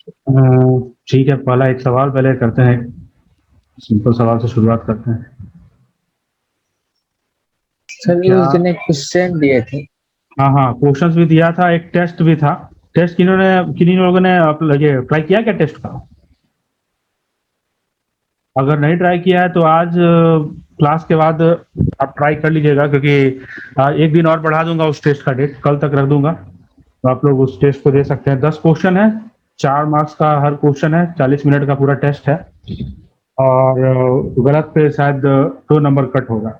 ठीक है, पहला एक सवाल पहले करते हैं, सिंपल सवाल से शुरुआत करते हैं। सर क्या? उस दिन एक क्वेश्चन दिए थे। हाँ हाँ, क्वेश्चंस भी दिया था, एक टेस्ट भी था। टेस्ट किन्हीं लोगों ने ये ट्राई किया क्या टेस्ट का? अगर नहीं ट्राई किया है तो आज क्लास के बाद आप ट्राई कर लीजिएगा, क्योंकि एक दिन और बढ़ा दूंगा उस टेस्ट का डेट, कल तक रख दूंगा, तो आप लोग उस टेस्ट को दे सकते हैं। 10 क्वेश्चन है, 4 मार्क्स का हर क्वेश्चन है, 40 मिनट का पूरा टेस्ट है, और गलत पे शायद 2 नंबर कट होगा,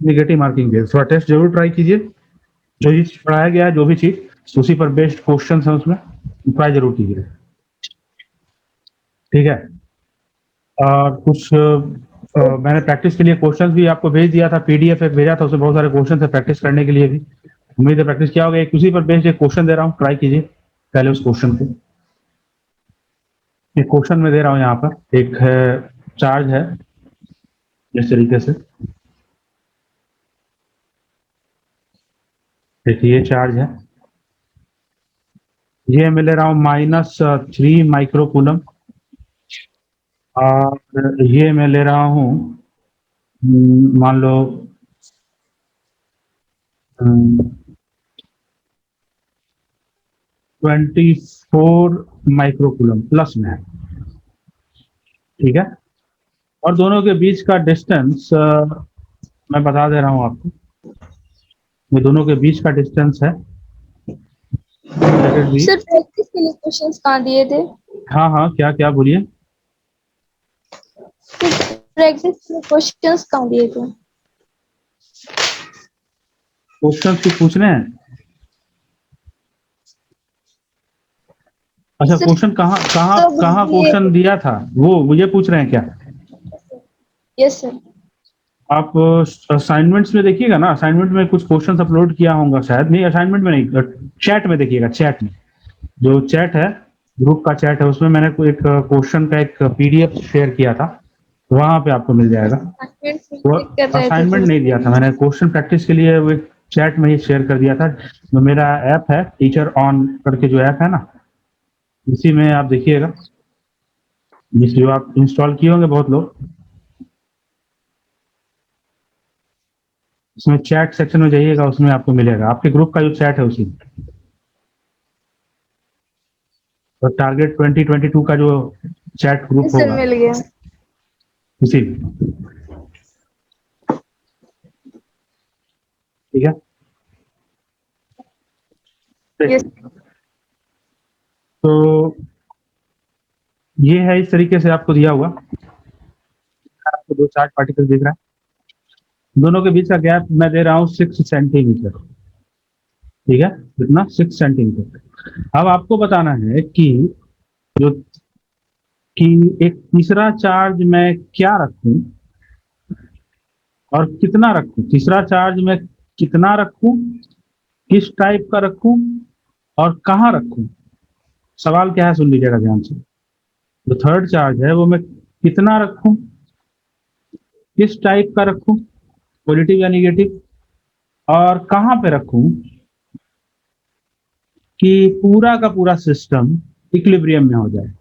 निगेटिव मार्किंग है। थोड़ा टेस्ट जरूर ट्राई कीजिए, जो चीज पढ़ाया गया है, जो भी चीज उसी पर बेस्ड क्वेश्चन है, उसमें ट्राई जरूर कीजिए, ठीक है। और कुछ मैंने प्रैक्टिस के लिए क्वेश्चंस भी आपको भेज दिया था, पीडीएफ एक भेजा था, उसमें बहुत सारे क्वेश्चन है प्रैक्टिस करने के लिए भी। उम्मीद है प्रैक्टिस किया होगा। एक उसी पर बेस्ड एक क्वेश्चन दे रहा हूँ, ट्राई कीजिए पहले उस क्वेश्चन को। एक क्वेश्चन में दे रहा हूँ यहाँ पर, एक है चार्ज है इस तरीके से, देखिए ये चार्ज है, ये मैं ले रहा हूँ -3 माइक्रोकूलम, और ये मैं ले रहा हूँ मान लो 24 माइक्रोकूलम प्लस में है, ठीक है। और दोनों के बीच का डिस्टेंस मैं बता दे रहा हूँ आपको, ये दोनों के बीच का डिस्टेंस है, let it be. Sir practice के लिए क्वेश्चंस कहाँ दिए थे? हाँ हाँ, क्या क्या बोलिए? प्रैक्टिस के लिए क्वेश्चंस कहाँ दिए थे? क्वेश्चंस कुछ पूछने हैं? अच्छा, सर क्वेश्चन कहाँ कहाँ सब कहाँ दिए क्वेश्चन दिया था, वो मुझे पूछ रहे हैं क्या? Yes sir. आप असाइनमेंट्स में देखिएगा ना, असाइनमेंट में कुछ क्वेश्चंस अपलोड किया होगा शायद, नहीं असाइनमेंट में नहीं, चैट में देखिएगा, चैट में, जो चैट है, ग्रुप का चैट है, उसमें मैंने कोई एक क्वेश्चन का एक पीडीएफ शेयर किया था, वहां पे आपको मिल जाएगा। असाइनमेंट वो चेक कर रहे थे असाइनमेंट तो नहीं दिया था मैंने, क्वेश्चन प्रैक्टिस के लिए वो एक चैट में ही शेयर कर दिया था। तो मेरा ऐप है टीचर ऑन करके, जो ऐप है ना, इसी में आप देखिएगा, जो आप इंस्टॉल किए होंगे बहुत लोग, उसमें चैट सेक्शन में जाइएगा, उसमें आपको मिलेगा, आपके ग्रुप का जो चैट है उसी में। तो टारगेट 2022 का जो चैट ग्रुप सर होगा मिल गया। उसी में, ठीक है। यस। तो ये है, इस तरीके से आपको दिया हुआ, आपको 2 चार्ज पार्टिकल दिख रहा है, दोनों के बीच का गैप मैं दे रहा हूँ 6 सेंटीमीटर, ठीक है, कितना? 6 सेंटीमीटर। अब आपको बताना है कि जो कि एक तीसरा चार्ज मैं क्या रखूं और कितना रखूं, तीसरा चार्ज मैं कितना रखूं, किस टाइप का रखूं और कहाँ रखूं। सवाल क्या है, सुन लीजिएगा ध्यान से। जो थर्ड चार्ज है वो मैं कितना रखूं, किस टाइप का रखूं, पॉजिटिव या निगेटिव, और कहाँ पे रखूं, कि पूरा का पूरा सिस्टम इक्विलिब्रियम में हो जाए।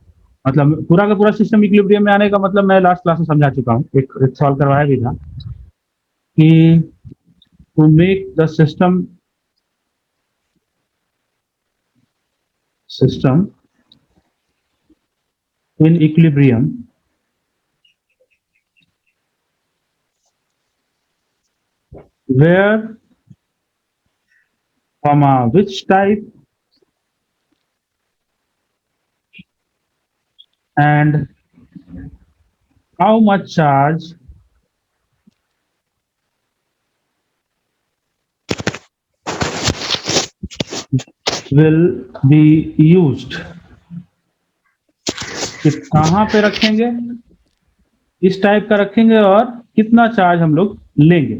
मतलब पूरा का पूरा सिस्टम इक्विलिब्रियम में आने का मतलब मैं लास्ट क्लास में समझा चुका हूँ, एक सवाल करवाया भी था कि to make the system in equilibrium, where, comma, which type and how much charge will be used, कि कहाँ पे रखेंगे, किस टाइप का रखेंगे और कितना चार्ज हम लोग लेंगे,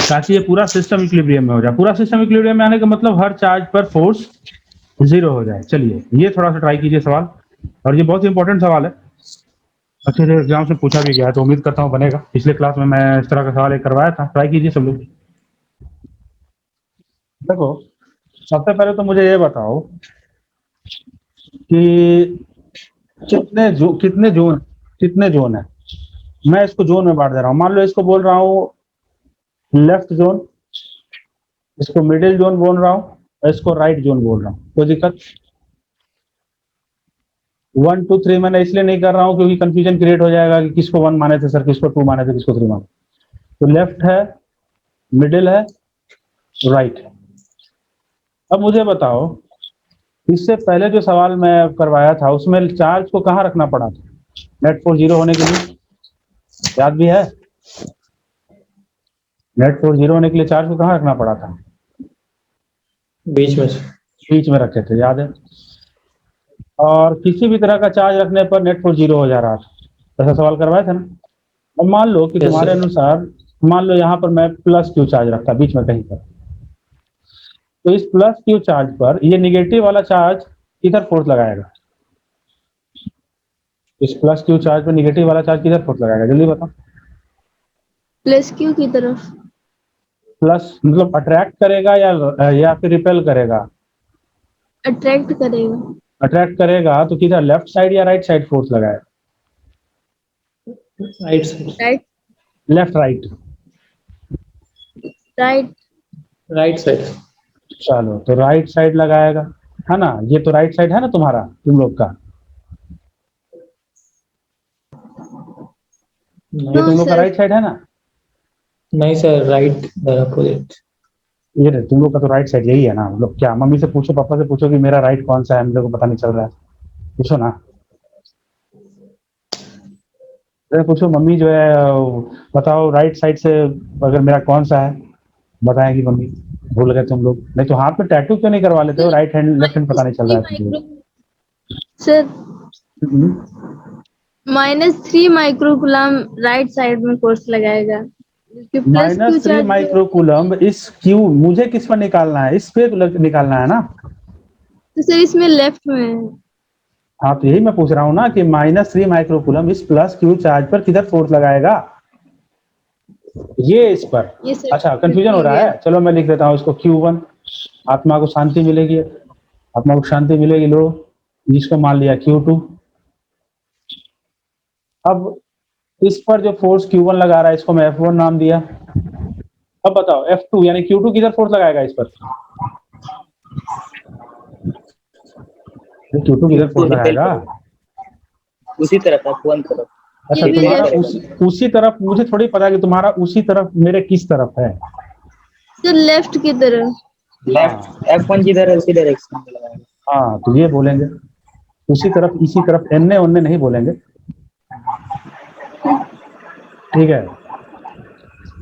ताकि ये पूरा सिस्टम इक्विलिब्रियम में हो जाए। पूरा सिस्टम इक्विलिब्रियम में आने का मतलब हर चार्ज पर फोर्स 0 हो जाए। चलिए ये थोड़ा सा ट्राई कीजिए सवाल, और ये बहुत इंपॉर्टेंट सवाल है, अच्छे से एग्जाम से पूछा भी गया है, तो उम्मीद करता हूँ बनेगा। पिछले क्लास में मैं इस तरह का सवाल एक करवाया था, ट्राई कीजिए सब लोग। देखो, सबसे पहले तो मुझे ये बताओ कि कितने जोन है। मैं इसको जोन में बांट दे रहा हूँ। मान लो इसको बोल रहा हूँ लेफ्ट जोन, इसको मिडिल जोन बोल रहा हूँ और इसको राइट जोन बोल रहा हूँ। कोई दिक्कत? 1 2 3 मैंने इसलिए नहीं कर रहा हूँ क्योंकि कंफ्यूजन क्रिएट हो जाएगा कि किसको 1 माने थे सर, किसको 2 माने थे, किसको 3 माने। तो लेफ्ट है, मिडिल है, राइट है। अब मुझे बताओ, इससे पहले जो सवाल मैं करवाया था उसमें चार्ज को कहाँ रखना पड़ा था नेट फोर्स 0 होने के लिए? याद भी है? नेट फोर्स 0 होने के लिए चार्ज को कहाँ रखना पड़ा था? बीच में। बीच में रखे थे, याद है? और किसी भी तरह का चार्ज रखने पर नेट फोर्स 0 हो जा रहा था। ऐसा सवाल करवाया था ना। अब मान लो कि Yes, तुम्हारे sir. अनुसार, मान लो यहाँ पर मैं प्लस क्यू चार्ज रखता बीच में कहीं पर, तो इस प्लस क्यू चार्ज पर ये निगेटिव वाला चार्ज किधर फोर्स लगाएगा? इस प्लस क्यू चार्ज पर निगेटिव वाला चार्ज किधर फोर्स लगाएगा? जल्दी बताओ। प्लस क्यू की तरफ। प्लस मतलब अट्रैक्ट करेगा या फिर रिपेल करेगा? अट्रैक्ट करेगा। अट्रैक्ट करेगा तो किधर, लेफ्ट साइड या राइट साइड फोर्स लगाएगा? Right side. Right left right? Right right side. चलो तो राइट साइड लगाएगा, है ना? ये तो राइट साइड है ना तुम्हारा, तुम लोग का, ये तुम लोग का सर। राइट साइड है ना? नहीं सर, राइट अपोजिट। ये रे, तुम लोग का तो राइट साइड यही है ना? मतलब क्या, मम्मी से पूछो, पापा से पूछो कि मेरा राइट कौन सा है, मेरे को पता नहीं चल रहा है, पूछो ना। अरे पूछो मम्मी जो है, बताओ राइट साइड से अगर मेरा कौन सा है, बताएगी मम्मी। भूल गए तुम लोग? नहीं तो हाथ में टैटू क्यों नहीं करवा लेते हो? राइट हैंड लेफ्ट हैंड पता नहीं चल रहा है तुमको। सर हम्म। -3 माइक्रोकुलम राइट साइड में फोर्स लगाएगा। प्लस क्यू -3 चार्ज माइक्रोकूलम इस क्यू, मुझे किस पर निकालना है? इस पे निकालना है ना? तो सर इसमें लेफ्ट में है। हाँ तो यही मैं पूछ रहा हूँ ना कि -3 माइक्रोकूलम इस प्लस क्यू चार्ज पर किधर फोर्स लगाएगा? ये इस पर। ये सर अच्छा कंफ्यूजन हो रहा है, चलो मैं लिख देता हूँ इसको Q1। आत्मा को शांति मिलेगी, आत्मा को शांति मिलेगी, लो जिसको मान लिया Q2। अब इस पर जो फोर्स Q1 लगा रहा है इसको मैं F1 नाम दिया। अब बताओ F2 यानी Q2 किधर फोर्स लगाएगा इस पर? Q2 किधर फोर्स लगाएगा? उसी तरफ F1 तरफ। अच्छा ये भी तुम्हारा left। उसी तरफ, मुझे थोड़ी पता कि तुम्हारा उसी तरफ मेरे किस तरफ है। सर लेफ्ट की तरफ। लेफ्ट F1 जिधर है उसी डायरेक्शन में लगाएगा। हाँ तो ये बोलेंगे उसी तरफ, इसी तरफ, एन्ने ओन्ने नहीं बोलेंगे, ठीक है?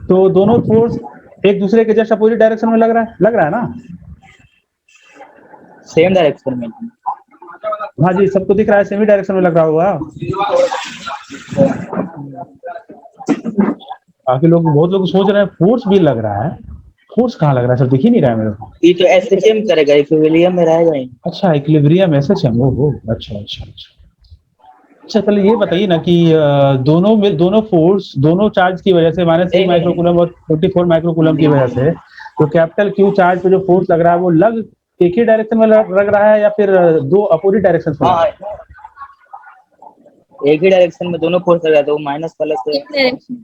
तो दोनों फोर्स एक दूसरे के जस्ट अपोजिट डायरेक्शन में लग रहा है ना? सेम डायरेक्शन में। हाँ जी, सबको दिख रहा है, सेमी डायरेक्शन में लग रहा होगा। बाकी लोग, बहुत लोग सोच रहे हैं फोर्स भी लग रहा है, फोर्स कहाँ लग रहा है सर? दिख ही नहीं रहा है मेरे को। ये तो एसएचएम करेगा, इक्विलिब्रियम में रहेगा ही। अच्छा इक्विलिब्रियम एसएचएम, ओहो अच्छा अच्छा अच्छा। अच्छा पहले ये बताइए ना कि दोनों फोर्स, दोनों चार्ज की वजह से -3 माइक्रोकूलम और 44 माइक्रोकूलम की वजह से तो कैपिटल क्यू चार्ज पे जो फोर्स लग रहा है वो लग एक ही डायरेक्शन में लग रहा है या फिर दो अपोजिट डायरेक्शन में? हाँ एक ही डायरेक्शन में दोनों फोर्स लगा, तो माइनस प्लस से एक डायरेक्शन।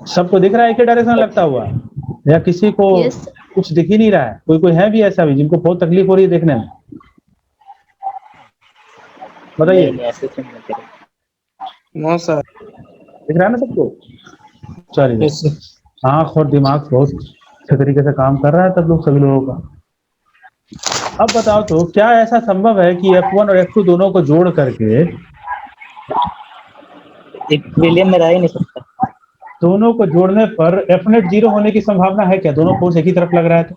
सबको दिख रहा है एक ही डायरेक्शन में लगता हुआ, या किसी को यस कुछ दिख ही नहीं रहा है? कोई है भी ऐसा भी जिनको बहुत तकलीफ हो रही है देखने में? बताइए। नहीं एसएचएम में करेगा। No sir. दिख रहा है ना सबको? चलिए, यस सर। आंख और दिमाग बहुत अच्छे तरीके से काम कर रहा है तब लोग, सभी लोगों का। अब बताओ तो क्या ऐसा संभव है कि F1 और F2 दोनों को जोड़ करके, इक्विलिब्रियम में रह ही नहीं सकता। दोनों को जोड़ने पर F नेट 0 होने की संभावना है क्या? दोनों फोर्स एक ही तरफ लग रहा है तो?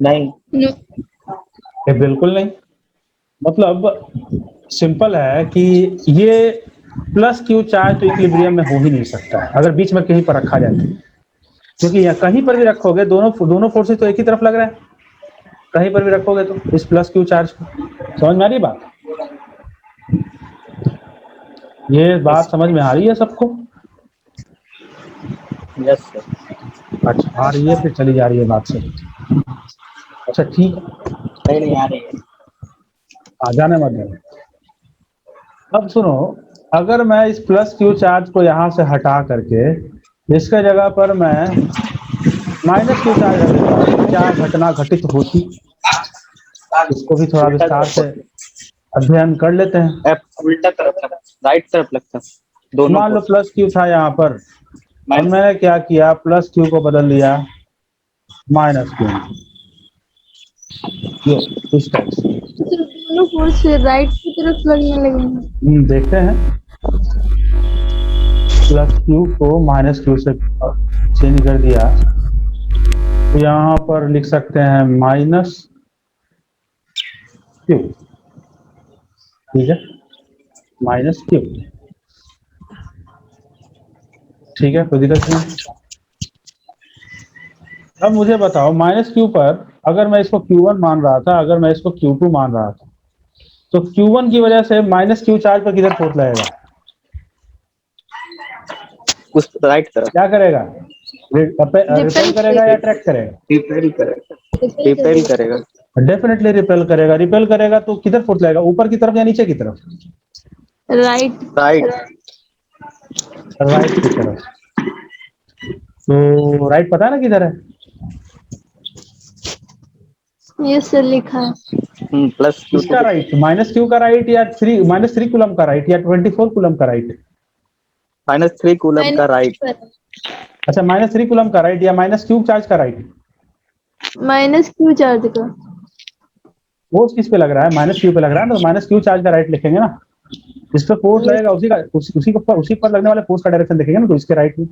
नहीं बिल्कुल नहीं। मतलब सिंपल है कि ये प्लस क्यू चार्ज तो इक्विलिब्रियम में हो ही नहीं सकता है अगर बीच में कहीं पर रखा जाए तो, क्योंकि यहाँ कहीं पर भी रखोगे दोनों फोर्सेस तो एक ही तरफ लग रहा है, कहीं पर भी रखोगे तो इस प्लस क्यू चार्ज को। समझ में आ रही बात? ये बात समझ में आ रही है सबको? Yes sir. अच्छा आ रही है, फिर चली जा रही है बात से। अच्छा ठीक है। नहीं आ रही है। जाने मत देना। अब सुनो, अगर मैं इस प्लस क्यू चार्ज को यहाँ से हटा करके इसके जगह पर मैं माइनस क्यू चार्ज रख देता हूँ, क्या घटना घटित होती, इसको भी थोड़ा उल्टा विस्तार तरफ से अध्ययन कर लेते हैं। एफ उल्टा तरफ लगता, राइट तरफ लगता दोनों मान लो को। प्लस क्यू था यहाँ पर, और माइनस मैंने क्या किया, प्लस क्यू को बदल दिया माइनस क्यू, ये इस टाइप से। तो दोनों फोर्स राइट की तरफ लगने लगे। देखते हैं, प्लस क्यू को माइनस क्यू से चेंज कर दिया, तो यहाँ पर लिख सकते हैं माइनस क्यू, ठीक है, माइनस क्यू, ठीक है, कोई दिक्कत नहीं। अब मुझे बताओ, माइनस क्यू पर अगर मैं इसको Q1 मान रहा था, अगर मैं इसको Q2 मान रहा था, तो Q1 की वजह से माइनस क्यू चार्ज पर किधर फोर्स लगेगा, उस राइट तरफ क्या करेगा, रिपेल करेगा या अट्रैक्ट करेगा, रिपेल करेगा, रिपेल करेगा। डेफिनेटली रिपेल करेगा। रिपेल करेगा तो किधर फोर्स लगेगा, ऊपर की तरफ या नीचे की तरफ, राइट राइट राइट की तरफ। तो राइट पता है ना किधर है, ये से लिखा है। प्लस क्यू इसका राइट, माइनस क्यू का राइट या माइनस 3 कूलम का राइट या 24 कूलम का राइट, -3 कूलम का राइट, अच्छा माइनस 3 कूलम का राइट या माइनस क्यू चार्ज का राइट, माइनस क्यू चार्ज का। फोर्स किस पे लग रहा है, माइनस क्यू पे लग रहा है ना, तो माइनस क्यू चार्ज का राइट लिखेंगे ना, इस पे फोर्स लगेगा, उसी पर लगने वाले फोर्स का डायरेक्शन लिखेंगे ना, तो इसके राइट में।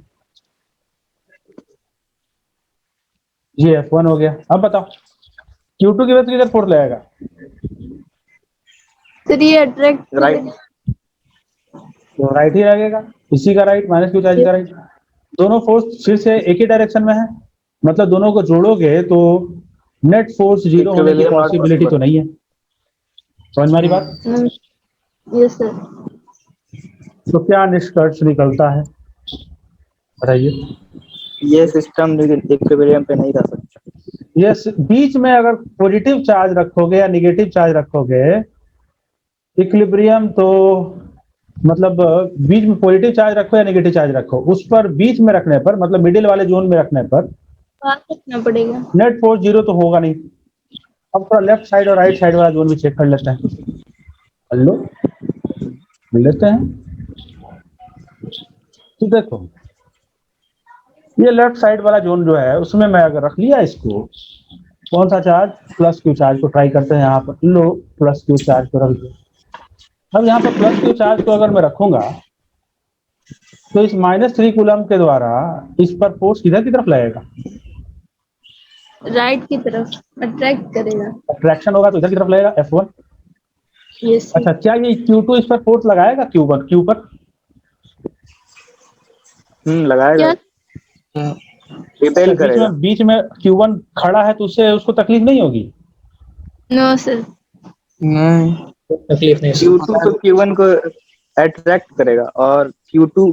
ये F1 हो गया। अब बताओ Q2 की वजह से किधर फोर्स लगेगा, फिर ये अट्रैक्ट राइट तो राइट ही लगेगा, इसी का राइट, माइनस क्यू चार्ज का राइट। दोनों फोर्स फिर से एक ही डायरेक्शन में है, मतलब दोनों को जोड़ोगे तो नेट फोर्स जीरो होने की पॉसिबिलिटी तो नहीं है, समझ में आ रही बात। Yes sir. तो क्या निष्कर्ष निकलता है बताइए। ये सिस्टम इक्विलिब्रियम पे नहीं रह सकता। यस, बीच में अगर पॉजिटिव चार्ज रखोगे या निगेटिव चार्ज रखोगे, इक्विलिब्रियम तो मतलब बीच में पॉजिटिव चार्ज रखो या नेगेटिव चार्ज रखो, उस पर बीच में रखने पर, मतलब मिडिल वाले जोन में रखने पर बात रखना पड़ेगा। नेट फोर्स जीरो तो होगा नहीं। अब थोड़ा लेफ्ट साइड और राइट साइड वाला जोन भी चेक कर लेते हैं, हेलो लेते हैं। तो देखो ये लेफ्ट साइड वाला जोन जो है, उसमें मैं अगर रख लिया इसको, कौन सा चार्ज, प्लस क्यू चार्ज को ट्राई करते हैं, यहाँ पर लो प्लस क्यू चार्ज को रख दो। अब यहाँ पर प्लस क्यू चार्ज को अगर मैं रखूंगा, तो इस -3 कूलम के द्वारा इस पर फोर्स किधर की तरफ लगेगा, राइट की तरफ अट्रैक्ट करेगा। अट्रैक्शन होगा तो इधर की तरफ लगेगा F1। यस। अच्छा, क्या ये Q2 इस पर फोर्स लगाएगा Q1 क्यू पर, लगाएगा, रिपेल करेगा। बीच में Q1 खड़ा है तो उससे उसको तकलीफ नहीं होगी, नो सर। नहीं, तकलीफ नहीं। Q2 तो Q1 को अट्रैक्ट करेगा और Q2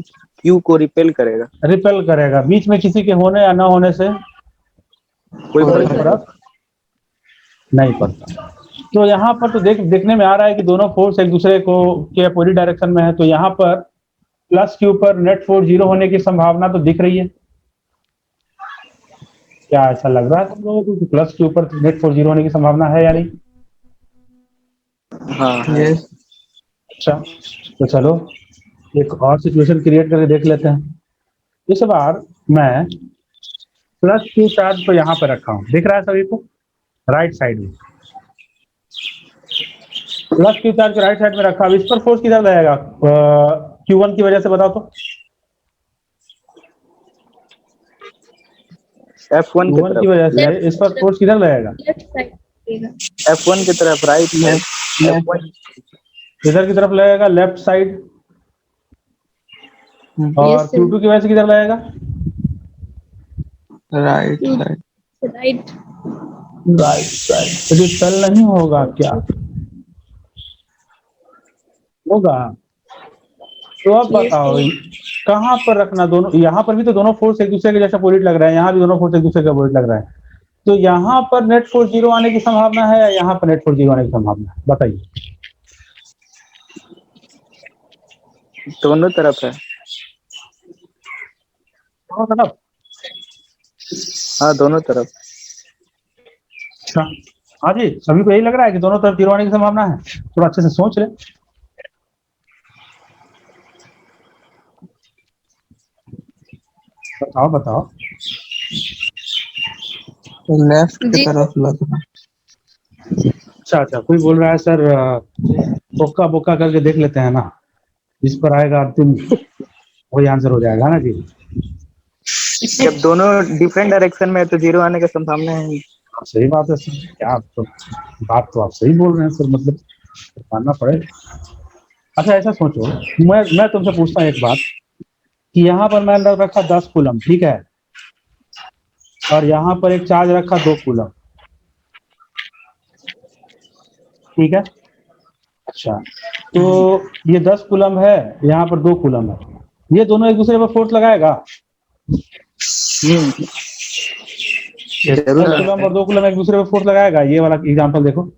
Q को रिपेल करेगा। रिपेल करेगा, बीच में किसी के होने या ना होने से कोई फर्क नहीं पड़ता। तो यहाँ पर तो देखने में आ रहा है कि दोनों फोर्स एक दूसरे को के अपोजिट डायरेक्शन में है, तो यहाँ पर प्लस क्यू पर नेट फोर्स जीरो होने की संभावना तो दिख रही है। क्या ऐसा लग रहा है तुम लोगों को कि प्लस क्यू पर नेट फोर्स जीरो होने की संभावना है या नहीं? हाँ ये अच्छा, तो चलो एक और सिचुएशन क्रिएट करके देख लेते हैं। इस बार मैं प्लस क्यू चार्ज को यहाँ पर रखा हूँ, दिख रहा है सभी को, राइट साइड में प्लस क्यू चार्ज को राइट साइड में रखा। अब इस पर फोर्स किधर लगेगा Q1 की वजह से, बताओ तो। F1 Q1 की वजह से इस पर फोर्स किधर लगेगा, लेफ्ट साइड लगेगा। F1 की तरफ, राइट में F1 इधर की तरफ लगेगा, लेफ्ट साइड। और Yes, sir. Q2 की वजह से किधर लगेगा, right side. Right. Right side. तो रिपेल नहीं होगा क्या, होगा। तो अब बताओ कहाँ पर रखना, दोनों यहाँ पर भी तो दोनों फोर्स एक दूसरे के जैसा अपोजिट लग रहा है, यहाँ भी दोनों फोर्स एक दूसरे के अपोजिट लग रहा है, तो यहाँ पर नेट फोर्स 0 आने की संभावना है या यहाँ पर नेट फोर्स 0 आने की संभावना है, बताइए। दोनों तरफ है। दोनों तरफ? हाँ, दोनों तरफ। अच्छा, हाँ जी, सभी को यही लग रहा है कि दोनों तरफ 0 आने की संभावना है? थोड़ा अच्छे से सोच ले। बताओ बताओ। लेफ्ट की जी तरफ लग रहा है। अच्छा अच्छा, कोई बोल रहा है सर बोका बोका करके देख लेते हैं ना, जिस पर आएगा अंतिम वही आंसर हो जाएगा ना जी। जब दोनों डिफरेंट डायरेक्शन में है तो 0 आने की संभावना है। सही बात है सर, क्या तो बात तो आप सही बोल रहे हैं सर, मतलब मानना पड़ेगा। अच्छा ऐसा सोचो, मैं तुमसे पूछता हूँ एक बात कि यहाँ पर मैंने रखा 10 कूलम, ठीक है, और यहाँ पर एक चार्ज रखा 2 कूलम, ठीक है। अच्छा, तो ये 10 कूलम है, यहाँ पर 2 कूलम है, ये दोनों एक दूसरे पर फोर्स लगाएगा? जरूर 10 कूलम और 2 कूलम एक दूसरे पर फोर्स लगाएगा? ये वाला एग्जांपल देखो,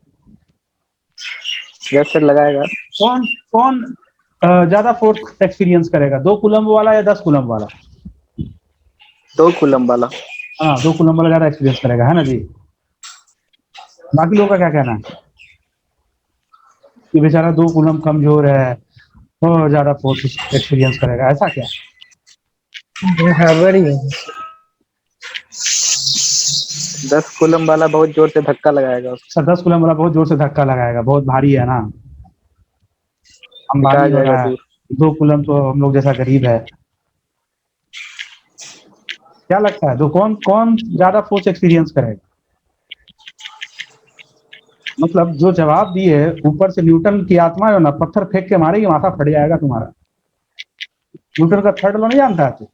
यस सर, लगाएगा। कौन कौन ज्यादा फोर्स एक्सपीरियंस करेगा, 2 कूलम वाला या 10 कूलम वाला? 2 कूलम वाला। हाँ, 2 कूलम वाला ज्यादा एक्सपीरियंस करेगा, है ना जी। बाकी लोगों का क्या कहना है कि बेचारा 2 कूलम कमजोर है और ज्यादा फोर्स एक्सपीरियंस करेगा, ऐसा क्या? बराबर ही है। 10 कूलम वाला बहुत जोर से धक्का लगाएगा, सर 10 कूलम वाला बहुत जोर से धक्का लगाएगा, बहुत भारी है ना, टिका अंबानी हो जाएगा रहा है। दूर। 2 कूलम तो हम लोग जैसा गरीब है। क्या लगता है तो कौन कौन ज्यादा फोर्स एक्सपीरियंस करेगा? मतलब जो जवाब दिए ऊपर से न्यूटन की आत्मा है ना, पत्थर फेंक के मारेगी, माथा फट जाएगा तुम्हारा। न्यूटन का थर्ड लॉ नहीं जानता है तू?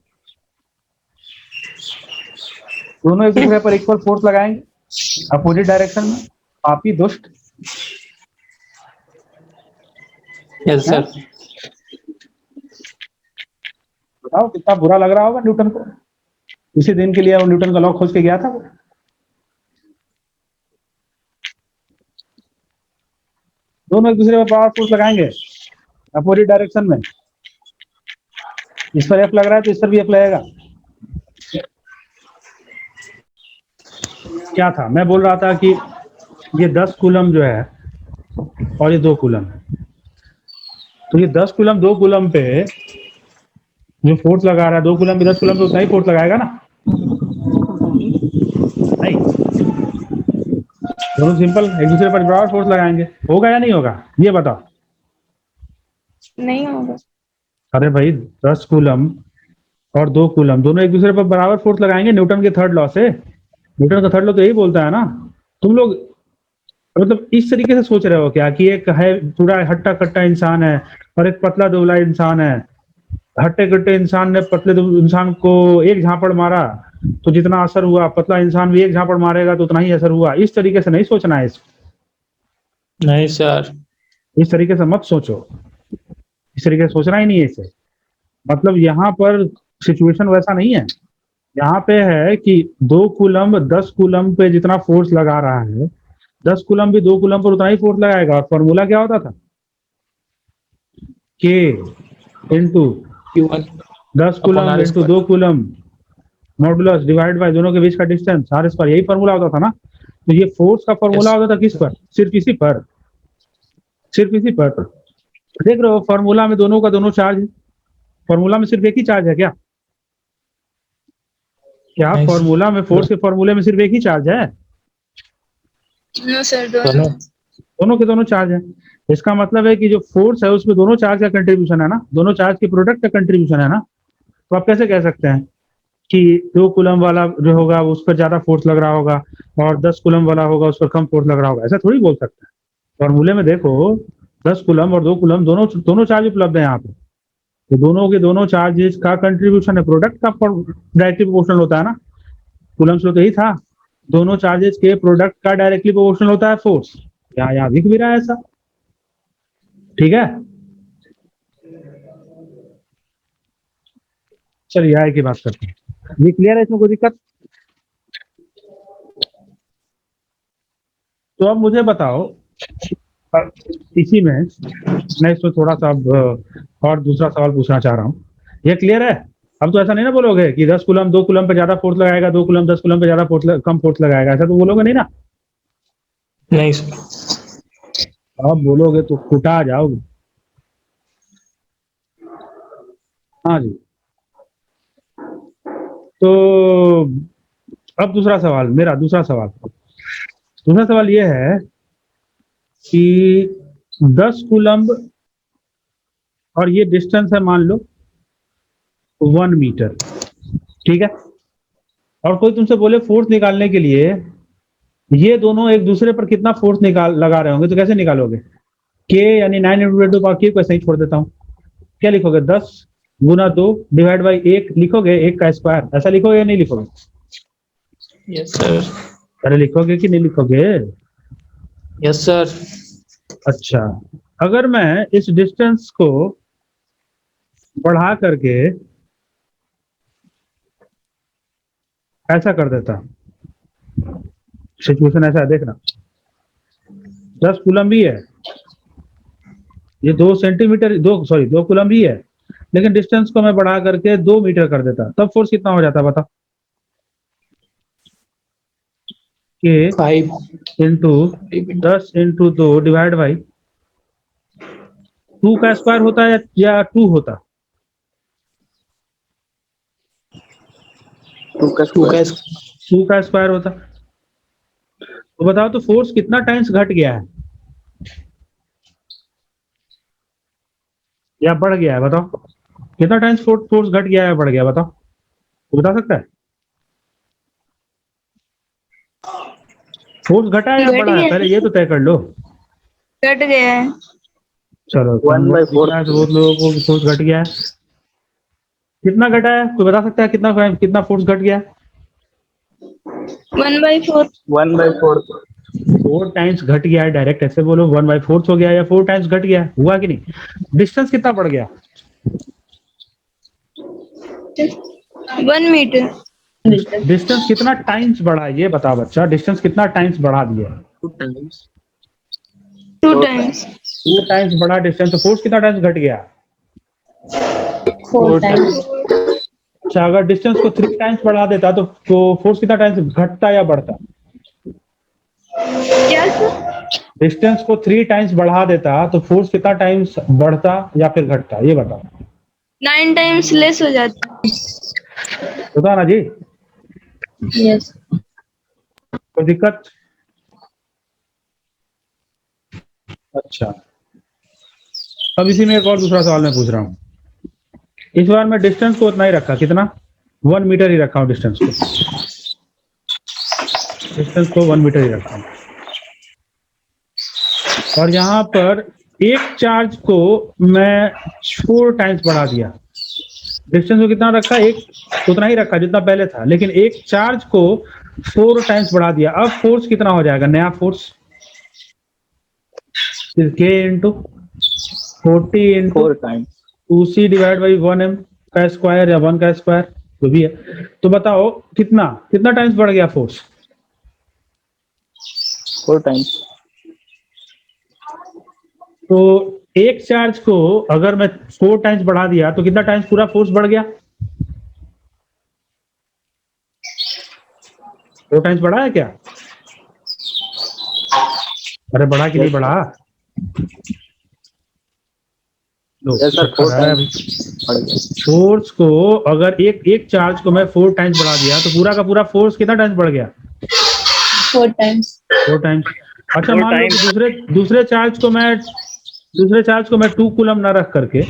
दोनों एक दूसरे पर इक्वल फोर्स लगाएंगे अपोजिट डायरेक्शन में, पापी दुष्ट। यस हैं? सर। बताओ कितना बुरा लग रहा होगा न्यूटन को। इसी दिन के लिए वो न्यूटन का लॉ खोज के गया था वो। दोनों एक दूसरे पर पावर फोर्स लगाएंगे अपोजिट डायरेक्शन में, इस पर एफ लग रहा है तो इस पर भी एफ लगेगा। क्या था, मैं बोल रहा था कि ये 10 कूलम जो है और ये 2 कूलम है, तो ये 10 कूलम 2 कूलम पे जो फोर्स लगा रहा है, 2 कूलम भी 10 कूलम पे उतना ही फोर्स लगाएगा ना? नहीं, दोनों सिंपल एक दूसरे पर बराबर फोर्स लगाएंगे, होगा या नहीं होगा ये बताओ। नहीं होगा। अरे भाई 10 कूलम और 2 कूलम दोनों एक दूसरे पर बराबर फोर्स लगाएंगे न्यूटन के थर्ड लॉ से। न्यूटन का थर्ड लॉ तो यही बोलता है ना। तुम लोग मतलब इस तरीके से सोच रहे हो क्या कि एक है पूरा हट्टा कट्टा इंसान है और एक पतला दुबला इंसान है, हट्टे कट्टे इंसान ने पतले इंसान को एक झापड़ मारा तो जितना असर हुआ, पतला इंसान भी एक झापड़ मारेगा तो उतना ही असर हुआ। इस तरीके से नहीं सोचना है इसको। नहीं सर। इस तरीके से मत सोचो, इस तरीके से सोचना ही नहीं है इसे। मतलब यहाँ पर सिचुएशन वैसा नहीं है। यहाँ पे है कि 2 कूलम 10 कूलम पे जितना फोर्स लगा रहा है, 10 कूलम भी 2 कूलम पर उतना ही फोर्स लगाएगा। और फॉर्मूला क्या होता था? K into Q1 10 upon coulomb r into square. 2 coulomb modulus divide by दोनों के बीच का डिस्टेंस आर स्क्वायर, यही फॉर्मूला होता था ना। तो ये फोर्स का फॉर्मूला यस। होता था किस पर? सिर्फ इसी पर, सिर्फ इसी पर। देख रहे हो फॉर्मूला में दोनों का दोनों चार्ज है। फॉर्मूला में सिर्फ एक ही चार्ज है क्या? क्या नहीं फॉर्मूला में फोर्स के फॉर्मूले में सिर्फ एक ही चार्ज है? नो सर, दोनों दोनों। दोनों के दोनों चार्ज है। इसका मतलब है कि जो फोर्स है उसमें दोनों चार्ज का कंट्रीब्यूशन है ना, दोनों चार्ज के प्रोडक्ट का कंट्रीब्यूशन है ना। तो आप कैसे कह सकते हैं कि 2 कूलम वाला जो होगा उस पर ज्यादा फोर्स लग रहा होगा और 10 कूलम वाला होगा उस पर कम फोर्स लग रहा होगा? ऐसा थोड़ी बोल सकते हैं। फॉर्मूले में देखो 10 कूलम और 2 कूलम दोनों दोनों चार्ज उपलब्ध है यहाँ पे, तो दोनों के दोनों चार्जेस का कंट्रीब्यूशन है, प्रोडक्ट का डायरेक्टली प्रोपोर्शनल होता है ना। कूलम से तो यही था, दोनों चार्जेस के प्रोडक्ट का डायरेक्टली प्रोपोर्शनल होता है फोर्स। यहाँ दिख भी रहा है ऐसा, ठीक है। चलिए आगे की बात करते हैं। ये क्लियर है, इसमें कोई दिक्कत? तो अब मुझे बताओ, इसी में मैं इसमें थोड़ा सा अब और दूसरा सवाल पूछना चाह रहा हूँ। ये क्लियर है? अब तो ऐसा नहीं ना बोलोगे कि 10 कूलम 2 कूलम पे ज्यादा फोर्स लगाएगा, 2 कूलम 10 कूलम पे ज्यादा फोर्स कम फोर्स लगाएगा, ऐसा तो बोलोगे नहीं ना? नहीं सर। अब बोलोगे तो कुटा जाओगे। हाँ जी। तो अब दूसरा सवाल, मेरा दूसरा सवाल ये है कि 10 कूलम्ब और ये डिस्टेंस है मान लो 1 मीटर, ठीक है? और कोई तुमसे बोले फोर्स निकालने के लिए ये दोनों एक दूसरे पर कितना फोर्स लगा रहे होंगे, तो कैसे निकालोगे? के यानी 9 × 10⁻³ को ऐसे ही छोड़ देता हूँ। क्या लिखोगे? 10 × 2 डिवाइड बाई 1 लिखोगे, 1 का स्क्वायर, ऐसा लिखोगे या नहीं लिखोगे? Yes sir. अरे लिखोगे कि नहीं लिखोगे? Yes sir. अच्छा, अगर मैं इस डिस्टेंस को बढ़ा करके ऐसा कर देता, सिचुएशन ऐसा है, देखना 10 कूलम भी है, ये 2 सेंटीमीटर 2 कूलम भी है, लेकिन डिस्टेंस को मैं बढ़ा करके 2 मीटर कर देता, तब फोर्स कितना हो जाता बताओ? के 5 इंटू 10 × 2 डिवाइड बाई 2 का स्क्वायर होता है या 2 होता? 2 का स्क्वायर। 2 का स्क्वायर होता। तो बताओ तो फोर्स कितना टाइम्स घट गया है या बढ़ गया है? बताओ कितना टाइम्स फोर्स घट गया है बढ़ गया, बताओ, तो बता सकता है? फोर्स घटा है या घट बढ़ा है, गया। पहले ये तो तय कर लो। कट गया है। चलो 1/4 तो बहुत लोगों को फोर्स घट गया है। कितना घटा है, कोई बता सकता है कितना फोर्स घट गया है? 1/4। 1/4 4 टाइम्स घट गया है, डायरेक्ट ऐसे बोलो 1/4 हो गया या 4 टाइम्स घट गया, हुआ कि नहीं? डिस्टेंस कितना बढ़ गया? 1 मीटर। डिस्टेंस कितना टाइम्स बढ़ा, ये बता बच्चा, डिस्टेंस कितना टाइम्स बढ़ा दिया? 2 टाइम्स। 2 टाइम्स। 2 टाइम्स बढ़ा डिस्टेंस, तो फोर्स कितना टाइम्स घट गया? 4 टाइम्स। अच्छा, अगर डिस्टेंस को 3 टाइम्स बढ़ा देता तो फोर्स कितना टाइम्स घटता या बढ़ता? क्या सर? डिस्टेंस को 3 टाइम्स बढ़ा देता तो फोर्स कितना टाइम्स बढ़ता या फिर घटता, ये बताओ। 9 टाइम्स लेस हो जाता। बताओ ना जी, यस। कोई दिक्कत? अच्छा, अब इसी में एक और दूसरा सवाल मैं पूछ रहा हूँ। इस बार मैं डिस्टेंस को उतना ही रखा, कितना? 1 मीटर ही रखा हूँ डिस्टेंस को 1 मीटर ही रखा हूँ। और यहाँ पर एक चार्ज को मैं 4 टाइम्स बढ़ा दिया, डिस्टेंस को कितना रखा? एक उतना ही रखा जितना पहले था, लेकिन एक चार्ज को 4 टाइम्स बढ़ा दिया। अब फोर्स कितना हो जाएगा नया force? k into 40 into 4 times 2c divide by 1m का स्क्वायर या 1 का स्क्वायर जो भी है। तो बताओ कितना टाइम्स बढ़ गया फोर्स? 4 टाइम्स। तो एक चार्ज को अगर मैं 4 टाइम्स बढ़ा दिया तो कितना टाइम्स पूरा फोर्स बढ़ गया? 4 टाइम्स बढ़ा है क्या? अरे बढ़ा कि नहीं बढ़ा? Yes, sir, 4 times बढ़ गया। फोर्स को अगर एक चार्ज को मैं 4 टाइम्स बढ़ा दिया तो पूरा का पूरा फोर्स कितना टाइम्स बढ़ गया? 4 टाइम्स। 4 टाइम्स। अच्छा, मान लो कि दूसरे चार्ज को मैं 2 कूलम ना रख करके,